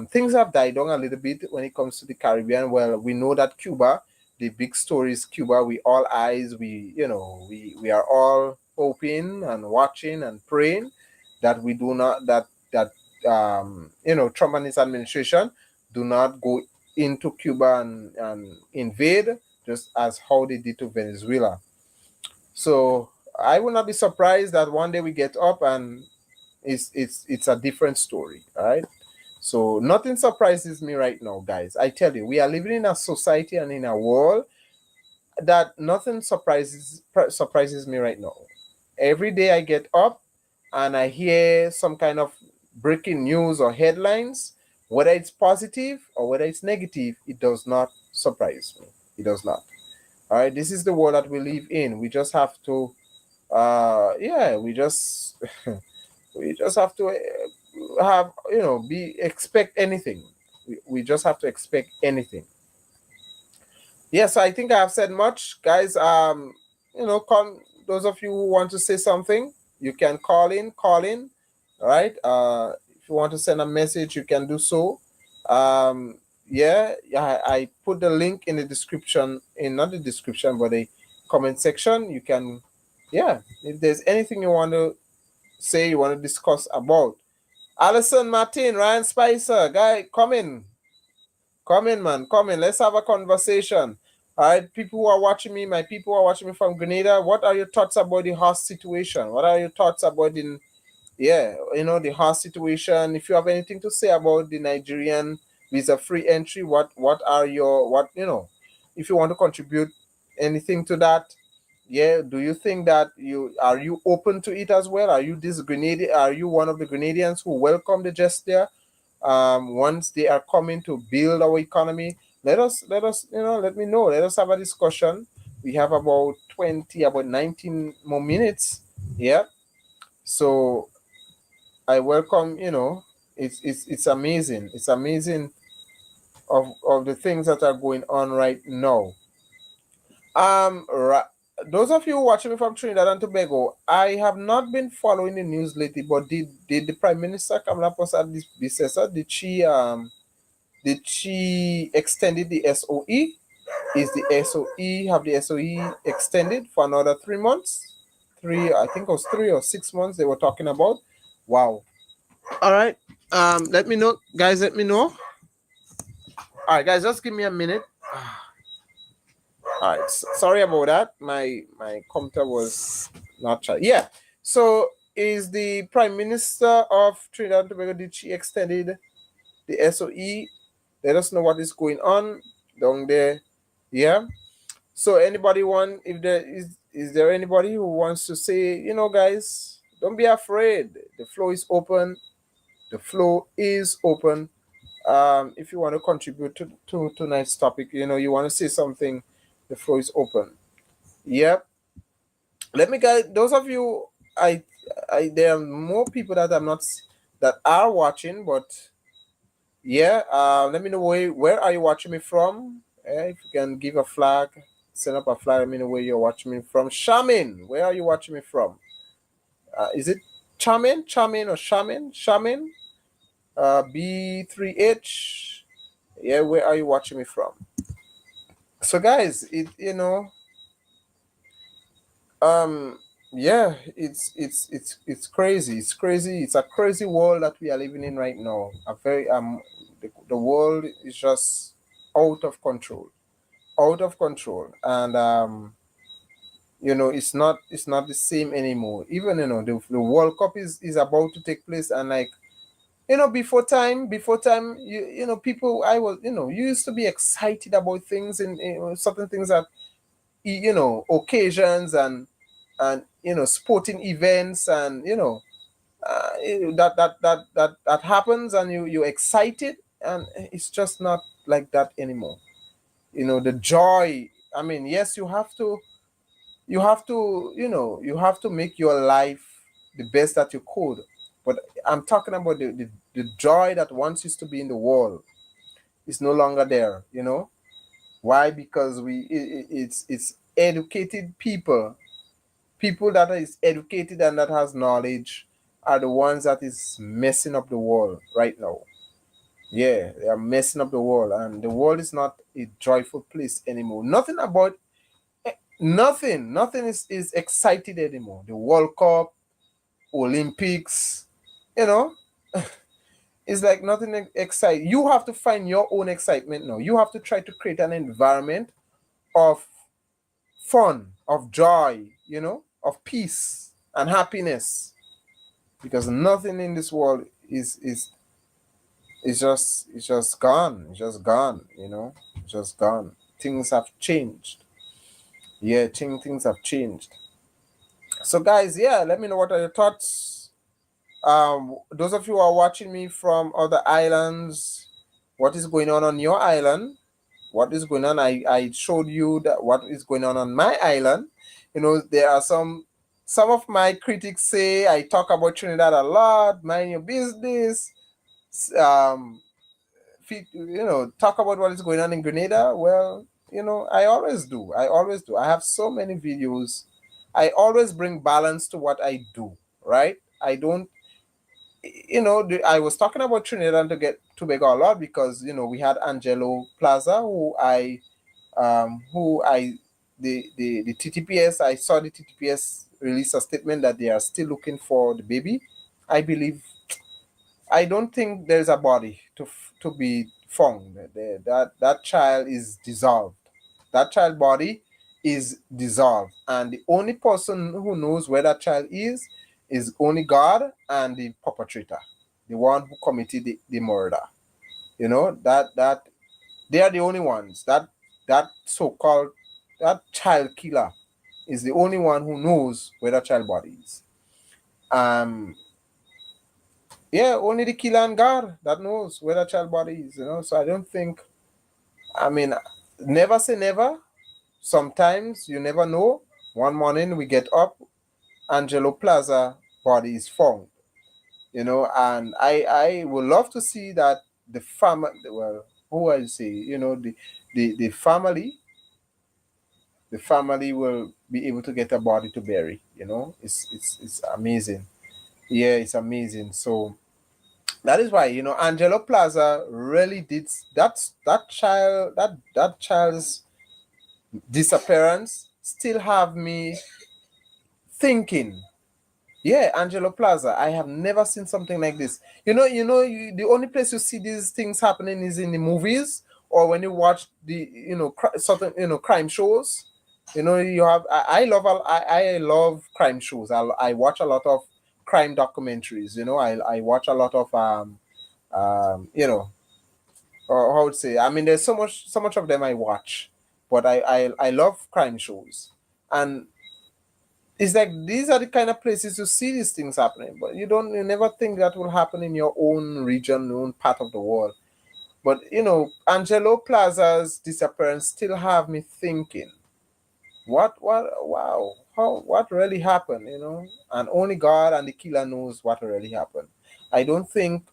Things have died down a little bit when it comes to the Caribbean. Well, we know that Cuba, the big story is Cuba. We all eyes. We are all hoping and watching and praying that we do not Trump and his administration do not go into Cuba and invade, just as how they did to Venezuela. So I will not be surprised that one day we get up and it's a different story. All right. So nothing surprises me right now, guys. I tell you, we are living in a society and in a world that nothing surprises me right now. Every day I get up and I hear some kind of breaking news or headlines, whether it's positive or whether it's negative, it does not surprise me. It does not. All right, this is the world that we live in. We just have to, we just we just have to have expect anything. We just have to expect anything. Yes, I think I have said much, guys. Come, those of you who want to say something, you can call in. All right. If you want to send a message, you can do so. I put the link in the description, not the description, but the comment section. You can, if there's anything you want to say, you want to discuss about. Alison Martin, Ryan Spicer, guy, come in, man, come in. Let's have a conversation. All right, people who are watching me, my people who are watching me from Grenada, what are your thoughts about the horse situation? What are your thoughts about the horse situation? If you have anything to say about the Nigerian visa-free entry, if you want to contribute anything to that, do you think that are you open to it as well? Are you one of the Grenadians who welcome the gesture? Once they are coming to build our economy, let me know. Let us have a discussion. We have about 19 more minutes. Yeah. So I welcome, it's amazing. It's amazing of the things that are going on right now. Those of you watching me from Trinidad and Tobago, I have not been following the news lately, but did the Prime Minister Kamala Prasad Bisesa, did she extended the SOE? Have the SOE extended for another 3 months? I think it was 3 or 6 months they were talking about. Wow. All right. Let me know, guys. Let me know. All right, guys, just give me a minute. All right, sorry about that. My computer was not charged. Yeah. So is the Prime Minister of Trinidad and Tobago, did she extended the SOE? Let us know what is going on down there. Yeah. So anybody is there anybody who wants to say, guys, don't be afraid. The floor is open. The floor is open. If you want to contribute to tonight's topic, you want to say something, the floor is open. Yep. Let me guys, those of you, there are more people that that are watching, but yeah, let me know where are you watching me from. If you can give a flag, send up a flag. Let me know where you're watching me from. Shamin, where are you watching me from? Is it Chamin or Shamin? B3H. Yeah, where are you watching me from? So guys, um yeah, it's crazy. It's crazy. It's a crazy world that we are living in right now. A very the world is just out of control. Out of control. And it's not the same anymore. Even the World Cup is about to take place, and like before time, people, I was, you used to be excited about things, and certain things that, occasions, and sporting events, and that happens, and you're excited, and it's just not like that anymore. The joy, I mean, yes, you have to make your life the best that you could, but I'm talking about the joy that once used to be in the world is no longer there. Why? Because it's educated people that is educated and that has knowledge are the ones that is messing up the world right now. Yeah, they are messing up the world, and the world is not a joyful place anymore. Nothing is excited anymore. The World Cup, Olympics, you know, it's like nothing exciting. You have to find your own excitement now. You have to try to create an environment of fun, of joy, of peace and happiness. Because nothing in this world is just gone. It's just gone. It's just gone. Things have changed. Yeah, things have changed. So guys, yeah, let me know what are your thoughts. Those of you who are watching me from other islands, what is going on your island? What is going on? I showed you that what is going on my island. There are some of my critics say I talk about Trinidad a lot. Mind your business. Um, talk about what is going on in Grenada. Well, I always do. I have so many videos. I always bring balance to what I do. Right? I don't. I was talking about Trinidad and Tobago a lot because we had Angelo Plaza, who I the TTPS. I saw the TTPS release a statement that they are still looking for the baby. I believe. I don't think there's a body to be found. That child is dissolved. That child body is dissolved, and the only person who knows where that child is only God and the perpetrator, the one who committed the murder. That they are the only ones. That so-called that child killer is the only one who knows where that child body is. Um, yeah, only the killer and God that knows where that child body is. So I don't think. I mean, never say never. Sometimes you never know. One morning we get up, Angelo Plaza body is found. And I would love to see that the family. Well, who I say, the family will be able to get a body to bury. It's amazing. Yeah, it's amazing. So that is why Angelo Plaza really did that child's disappearance still have me thinking. Yeah, Angelo Plaza. I have never seen something like this. The only place you see these things happening is in the movies or when you watch the certain crime shows. You have I love crime shows. I watch a lot of crime documentaries. I watch a lot of or how would say, I mean, there's so much of them I watch, but I love crime shows, and it's like these are the kind of places you see these things happening, but you never think that will happen in your own region, your own part of the world. But Angelo Plaza's disappearance still have me thinking, what really happened, and only God and the killer knows what really happened. I don't think,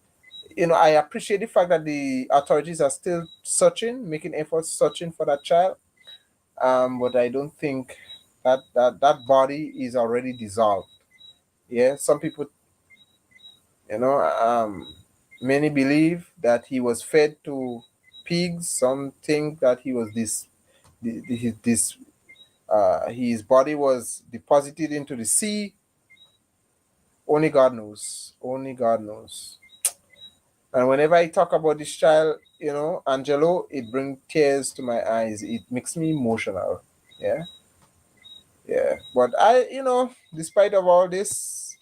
I appreciate the fact that the authorities are still searching, making efforts searching for that child. But I don't think that body is already dissolved. Yeah, some people, you know, many believe that he was fed to pigs. Some think that he was his body was deposited into the sea. Only God knows. Only God knows. And whenever I talk about this child, Angelo, it brings tears to my eyes. It makes me emotional. Yeah, yeah. But despite of all this,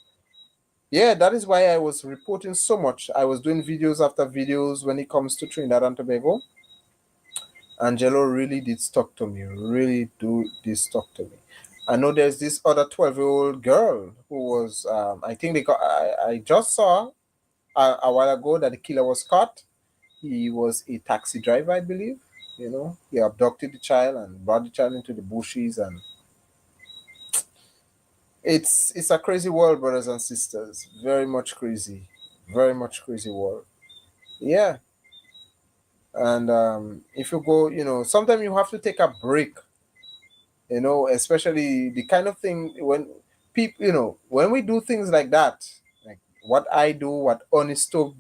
yeah, that is why I was reporting so much. I was doing videos after videos when it comes to Trinidad and Tobago. Angelo really did stuck to me. Really did stuck to me. I know there's this other 12-year-old girl who was, I think I just saw a while ago that the killer was caught. He was a taxi driver, I believe. He abducted the child and brought the child into the bushes, and it's a crazy world, brothers and sisters. Very much crazy world. Yeah, and if you go, sometimes you have to take a break. Especially the kind of thing when people, when we do things like that, like what I do, what Honesto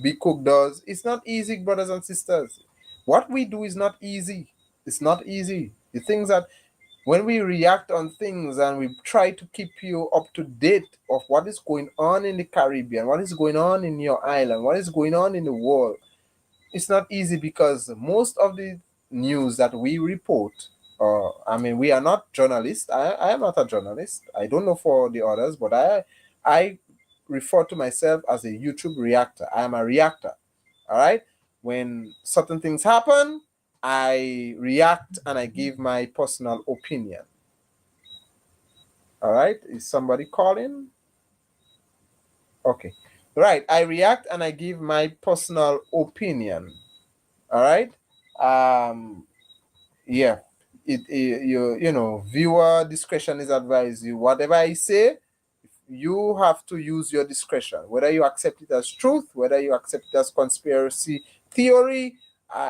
Big Cook does, it's not easy, brothers and sisters. What we do is not easy. It's not easy. The things that when we react on things and we try to keep you up to date of what is going on in the Caribbean, what is going on in your island, what is going on in the world, it's not easy because most of the news that we report, I mean, we are not journalists. I am not a journalist. I don't know for the others, but I refer to myself as a YouTube reactor. I am a reactor. All right. When certain things happen, I react and I give my personal opinion. All right. Is somebody calling? Okay. Right. I react and I give my personal opinion. All right. Yeah. Viewer discretion is advised. You whatever I say, you have to use your discretion. Whether you accept it as truth, whether you accept it as conspiracy theory,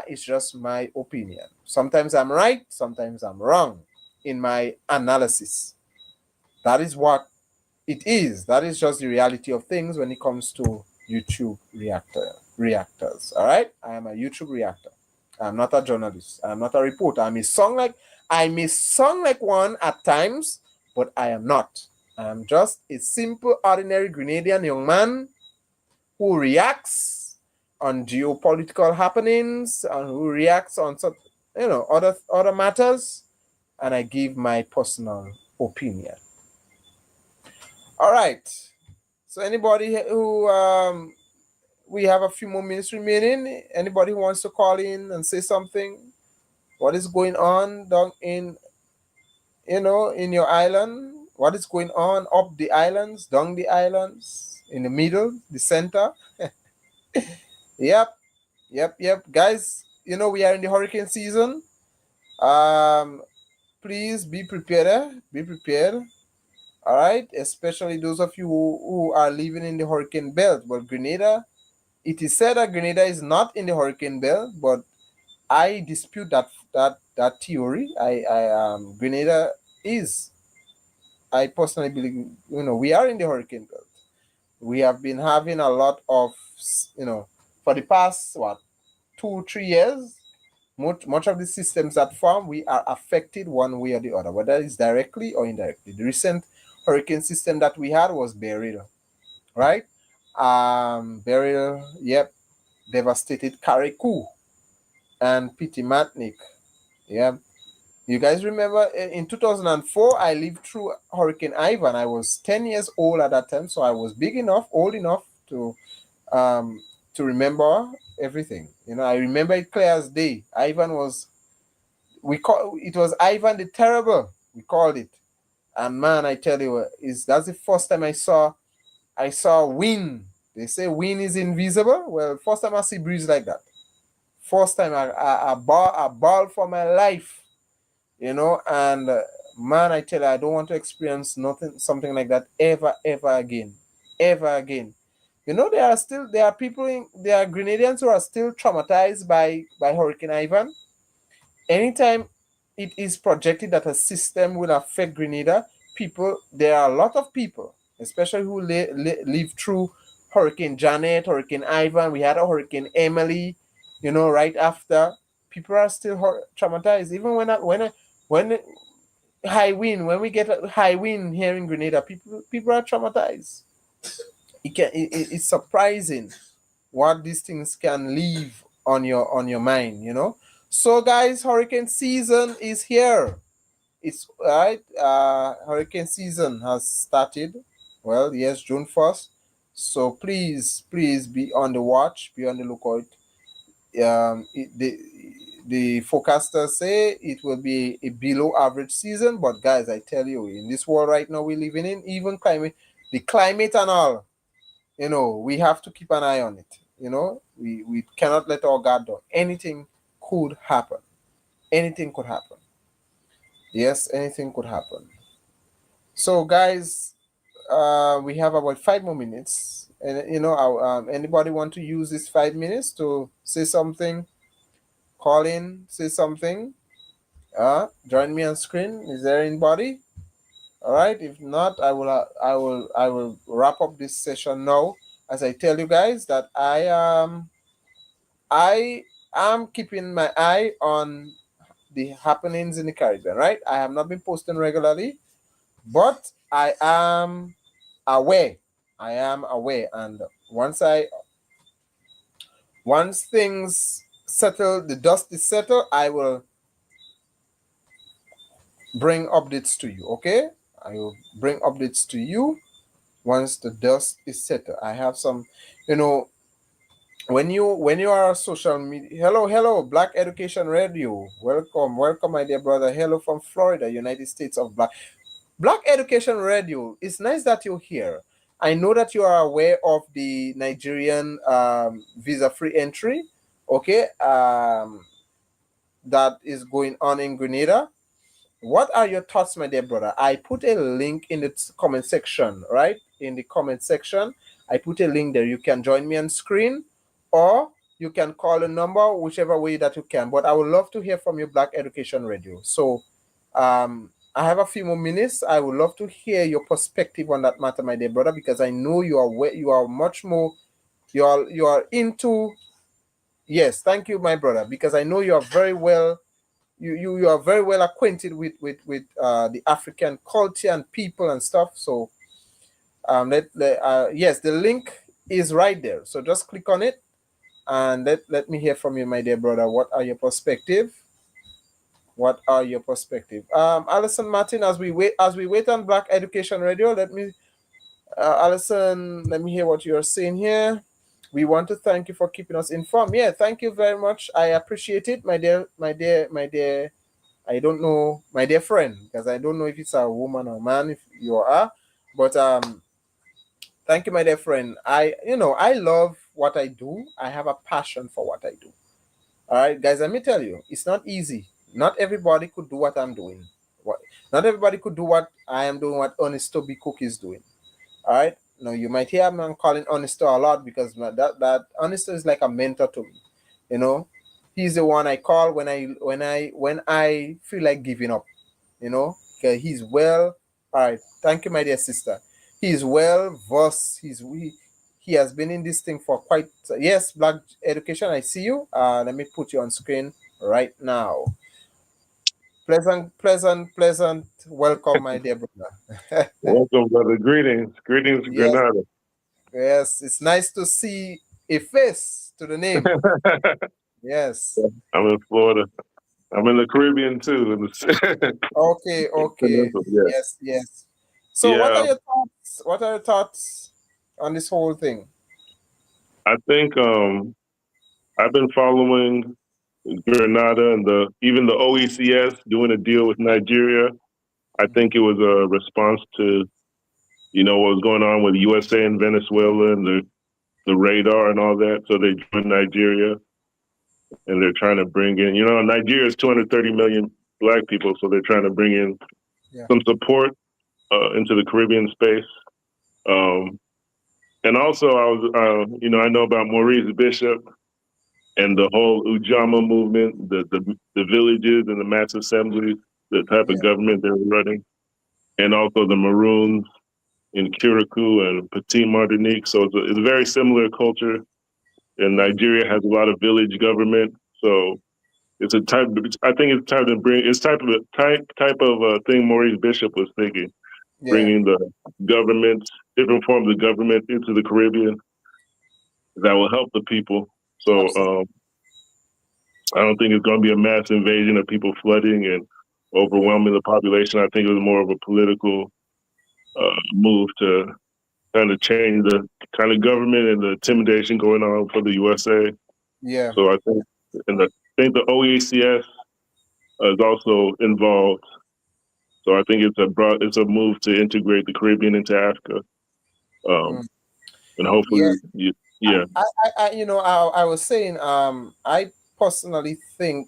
it's just my opinion. Sometimes I'm right, sometimes I'm wrong in my analysis. That is what it is. That is just the reality of things when it comes to YouTube reactors. All right, I am a YouTube reactor. I'm not a journalist. I'm not a reporter. I may sound like one at times, but I am not. I'm just a simple, ordinary Grenadian young man who reacts on geopolitical happenings and who reacts on some, other matters, and I give my personal opinion. All right. So anybody who we have a few more minutes remaining. Anybody who wants to call in and say something? What is going on down in in your island? What is going on up the islands, down the islands, in the middle, the center? Yep, yep. Guys, we are in the hurricane season. Please be prepared. Be prepared. All right, especially those of you who are living in the hurricane belt. But Grenada, it is said that Grenada is not in the hurricane belt, but I dispute that theory. Grenada is. I personally believe, we are in the hurricane belt. We have been having a lot of, for the past 2-3 years, much of the systems that form, we are affected one way or the other, whether it's directly or indirectly. The recent hurricane system that we had was Beryl, right? Beryl, yep, devastated Carriacou and Pitimatnik. Yeah. You guys remember in 2004, I lived through Hurricane Ivan. I was 10 years old at that time, so I was old enough to remember everything. I remember it clear as day. Ivan was, it was Ivan the Terrible, we called it. And man, I tell you, that's the first time I saw wind. They say wind is invisible. Well, first time I see breeze like that. First time I ball for my life, and man, I tell you, I don't want to experience something like that ever again. You know, there are there are Grenadians who are still traumatized by Hurricane Ivan. Anytime it is projected that a system will affect Grenada, there are a lot of people, especially who live through Hurricane Janet, Hurricane Ivan. We had a Hurricane Emily, you know, right after. People are still traumatized. Even when high wind, when we get a high wind here in Grenada, people are traumatized. It's surprising what these things can leave on your mind, you know. So guys, hurricane season is here. It's right. Hurricane season has started. Well, yes, June 1st. So please be on the watch, be on the lookout. The forecasters say it will be a below average season, but guys, I tell you, in this world right now we're living in, even the climate and all, you know, we have to keep an eye on it. You know, we cannot let our guard down. Anything could happen. Anything could happen. Yes, anything could happen. So guys, we have about 5 more minutes, and you know, anybody want to use this 5 minutes to say something, call in, say something, join me on screen. Is there anybody? All right, if not, I will wrap up this session now, as I tell you guys that I am keeping my eye on the happenings in the Caribbean, right? I have not been posting regularly, but I am aware. I am aware, and once things settle, the dust is settled, I will bring updates to you. Okay, I will bring updates to you once the dust is settled. I have some, you know, when you are on social media. Hello, Black Education Radio. Welcome, my dear brother. Hello from Florida, United States of Black Education Radio. It's nice that you're here. I know that you are aware of the Nigerian visa-free entry, okay, that is going on in Grenada. What are your thoughts, my dear brother? I put a link in the comment section, right? In the comment section, I put a link there. You can join me on screen, or you can call a number, whichever way that you can. But I would love to hear from you, Black Education Radio. So, I have a few more minutes. I would love to hear your perspective on that matter, my dear brother, because I know you are much more, you are into. Yes, thank you, my brother, because I know you are very well you are very well acquainted with the African culture and people and stuff. So yes, the link is right there. So just click on it and let me hear from you, my dear brother. What are your perspective? What are your perspective? Alison Martin, as we wait on Black Education Radio, Alison, let me hear what you are saying here. We want to thank you for keeping us informed. Yeah, thank you very much. I appreciate it, my dear. I don't know, my dear friend, because I don't know if it's a woman or man, if you are, but thank you, my dear friend. I love what I do. I have a passion for what I do. All right, guys, let me tell you, it's not easy. Not everybody could do what I'm doing. What? Not everybody could do what I am doing. What Honest Toby Cook is doing. All right. Now you might hear me calling Honesto a lot because that Honesto is like a mentor to me. You know, he's the one I call when I feel like giving up. You know, because he's well. All right. Thank you, my dear sister. He's well versed. He has been in this thing for quite. Yes, Black Education. I see you. Let me put you on screen right now. Pleasant. Welcome, my dear brother. Welcome, brother. Greetings, Yes. Grenada. Yes, it's nice to see a face to the name. Yes. I'm in Florida. I'm in the Caribbean too. Okay. Yeah. Yes. So what Yeah. are your thoughts? What are your thoughts on this whole thing? I think I've been following Grenada and even the OECS doing a deal with Nigeria. I think it was a response to what was going on with USA and Venezuela and the radar and all that. So they joined Nigeria and they're trying to bring in. Nigeria is 230 million Black people, so they're trying to bring in Yeah. some support into the Caribbean space. And also, I was, I know about Maurice Bishop and the whole Ujamaa movement, the villages and the mass assemblies, the type of government they were running, and also the Maroons in Kirikou and Petit Martinique. So it's a very similar culture. And Nigeria has a lot of village government. So it's a type. I think it's time to bring. It's type of thing Maurice Bishop was thinking, Yeah, bringing the government, different forms of government into the Caribbean that will help the people. So absolutely. I don't think it's going to be a mass invasion of people flooding and overwhelming the population. I think it was more of a political move to kind of change the kind of government and the intimidation going on for the USA. Yeah. So I think the OECS is also involved. So I think it's a move to integrate the Caribbean into Africa, Mm. and Yeah. hopefully, yeah. I was saying, I personally think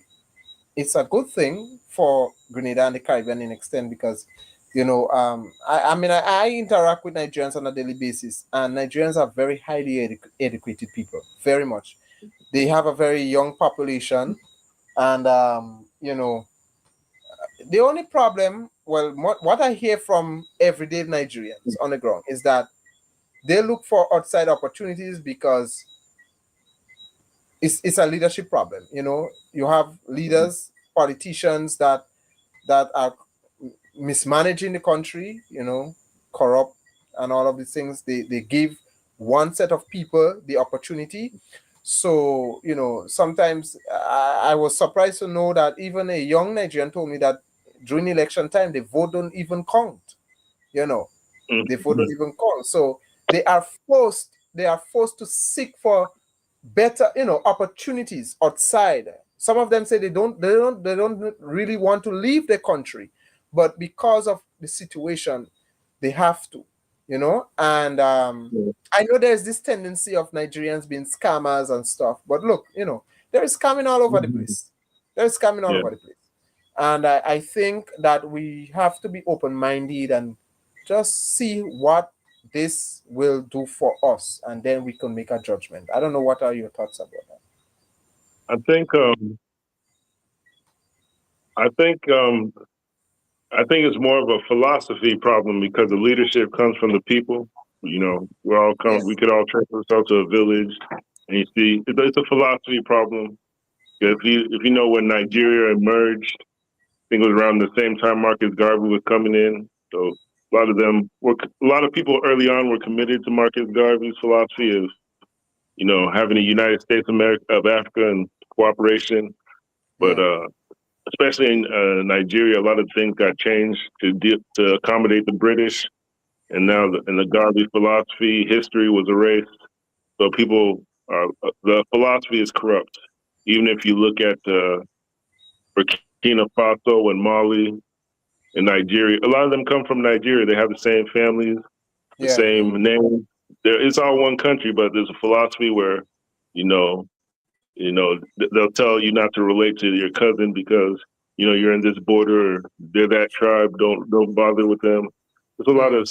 it's a good thing for Grenada and the Caribbean in extent because, I interact with Nigerians on a daily basis, and Nigerians are very highly educated people, very much. They have a very young population, and the only problem, well, what I hear from everyday Nigerians on the ground is that they look for outside opportunities because it's a leadership problem. You have leaders, politicians that are mismanaging the country, corrupt and all of these things. They give one set of people the opportunity. So, sometimes I was surprised to know that even a young Nigerian told me that during election time, the vote don't even count. You know, the vote don't even count. So they are forced to seek for better, opportunities outside. Some of them say they don't really want to leave the country, but because of the situation, they have to, and I know there's this tendency of Nigerians being scammers and stuff, but look, there is scamming all over the place. There's scamming all Yeah. over the place. And I think that we have to be open-minded and just see what this will do for us, and then we can make a judgment. I don't know, what are your thoughts about that? I think I think I think it's more of a philosophy problem because the leadership comes from the people. Yeah, We could all trace ourselves to a village, and you see, it's a philosophy problem. If you know when Nigeria emerged, I think it was around the same time Marcus Garvey was coming in. So a lot of people early on were committed to Marcus Garvey's philosophy of, having a United States of Africa and cooperation. But yeah, especially in Nigeria, a lot of things got changed to accommodate the British, and now in the Garvey philosophy, history was erased. So the philosophy is corrupt. Even if you look at Burkina Faso and Mali and Nigeria, a lot of them come from Nigeria. They have the same families, the yeah, same name. It's all one country, but there's a philosophy where, you know, they'll tell you not to relate to your cousin because you're in this border or they're that tribe. Don't bother with them. There's a lot mm, of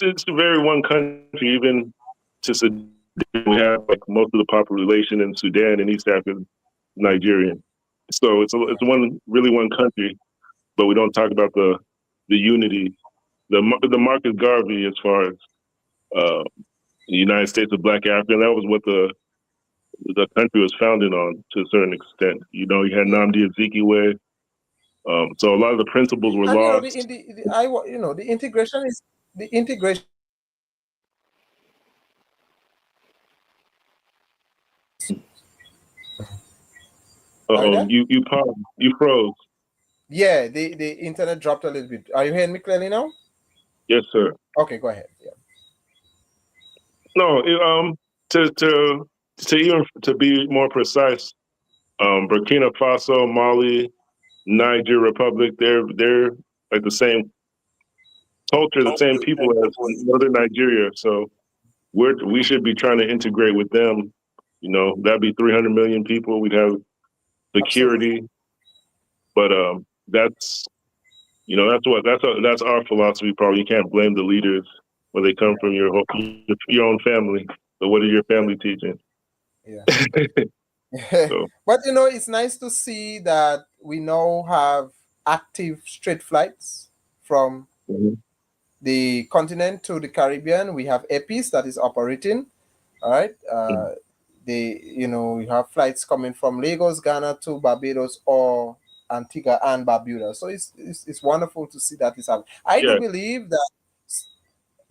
it's very one country. Even to Sudan, we have like most of the population in Sudan and East Africa is Nigerian. So it's one country, but we don't talk about the unity, the Marcus Garvey as far as uh, the United States of Black Africa. And that was what the country was founded on to a certain extent. You had yeah. Nnamdi Azikiwe. So a lot of the principles were And lost. the integration is the integration. Are you Uh-oh, there? you paused. You froze. Yeah, the internet dropped a little bit. Are you hearing me clearly now? Yes, sir. Okay, go ahead. Yeah. No, to be more precise, Burkina Faso, Mali, Niger Republic, they're like the same culture, the same people as Northern Nigeria. So we should be trying to integrate with them. That'd be 300 million people. We'd have Absolutely. security, but that's our philosophy. Probably you can't blame the leaders. when they come from your own family. So what is your family teaching? Yeah. So, But you know, it's nice to see that we now have active straight flights from mhm. the continent to the Caribbean. We have EPIs that is operating. All right. We have flights coming from Lagos, Ghana to Barbados or Antigua and Barbuda. So it's wonderful to see that is happening. I do yeah. believe that,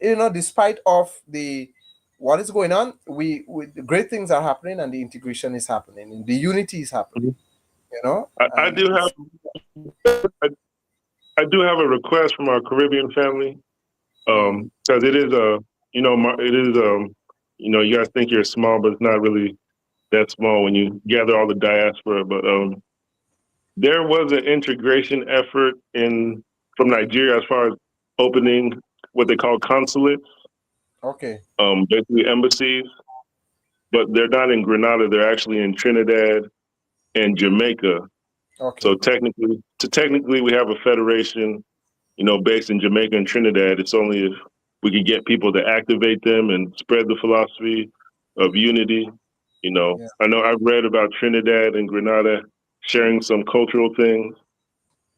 you know, despite of the what is going on, we the great things are happening and the integration is happening and the unity is happening. Mhm. You know, I and do have I do have a request from our Caribbean family. Because it is it is you guys think you're small, but it's not really that small when you gather all the diaspora. But there was an integration effort in from Nigeria as far as opening what they call consulates, okay, basically embassies, but they're not in Grenada. They're actually in Trinidad and Jamaica. okay, So technically, we have a federation, based in Jamaica and Trinidad. It's only if we could get people to activate them and spread the philosophy of unity. yeah, I know I've read about Trinidad and Grenada sharing some cultural things.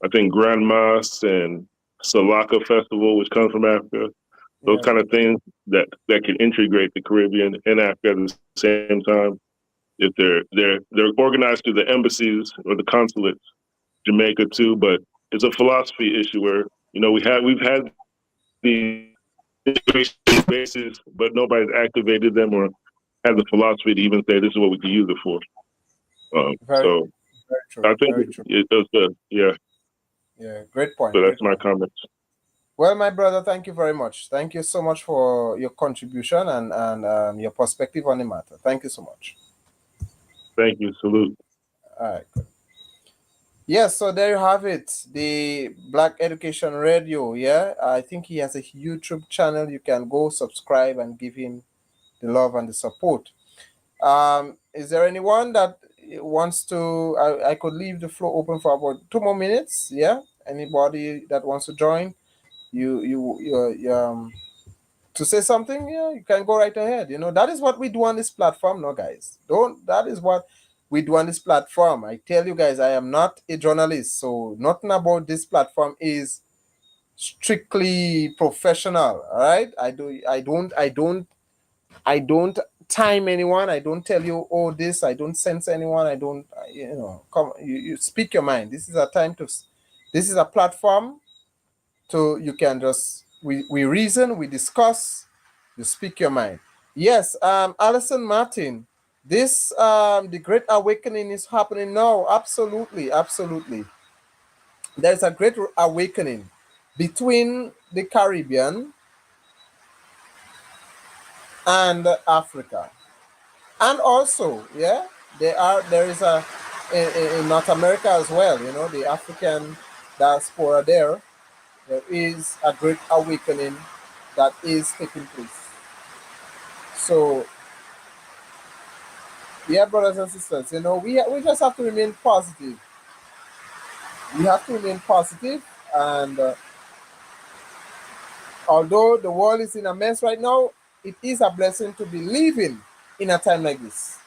I think Grand Mas and Salaka Festival, which comes from Africa, those yeah, kind of things that can integrate the Caribbean and Africa at the same time. If they're organized through the embassies or the consulates, Jamaica too, but it's a philosophy issue where we've had these integration bases, but nobody's activated them or had the philosophy to even say this is what we can use it for. very, So very true, I think very true. it does good. Yeah. Yeah, great point, So that's great my point. comments. Well, my brother, thank you very much. Thank you so much for your contribution and your perspective on the matter. Thank you so much. Thank you. Salute. All right. Yes, so there you have it. The Black Education Radio. Yeah, I think he has a YouTube channel. You can go subscribe and give him the love and the support. Is there anyone that wants to? I could leave the floor open for about 2 more minutes. Yeah, anybody that wants to join, to say something, yeah, you can go right ahead. You know, that is what we do on this platform, no, guys. Don't. That is what we do on this platform. I tell you guys, I am not a journalist, so nothing about this platform is strictly professional. All right, I don't time anyone. I don't tell you, oh, this. I don't censor anyone. I don't, come. You speak your mind. This is a time to. This is a platform to you can just we reason, we discuss, you speak your mind. Yes, Alison Martin. This the Great Awakening is happening now. Absolutely, absolutely. There's a great awakening between the Caribbean and Africa, and also, yeah, there is a in North America as well. You know, the African diaspora there. There is a great awakening that is taking place. So, yeah, brothers and sisters, you know, we just have to remain positive. We have to remain positive, and although the world is in a mess right now, it is a blessing to be living in a time like this.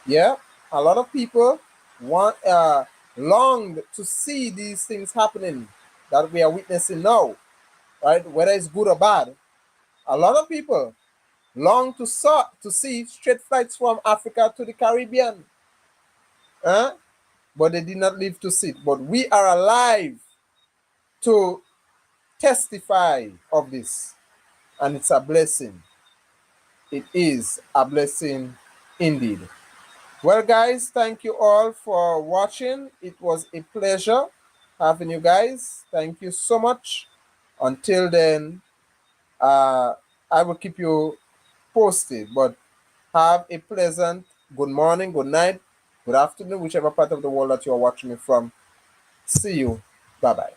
Yeah, a lot of people want longed to see these things happening that we are witnessing now, right? Whether it's good or bad, a lot of people long to see straight flights from Africa to the Caribbean, but they did not live to see it. But we are alive to testify of this, and it's a blessing. It is a blessing indeed. Well, guys, thank you all for watching. It was a pleasure having you guys. Thank you so much. Until then, I will keep you posted, but have a pleasant good morning, good night, good afternoon, whichever part of the world that you are watching me from. See you. Bye bye.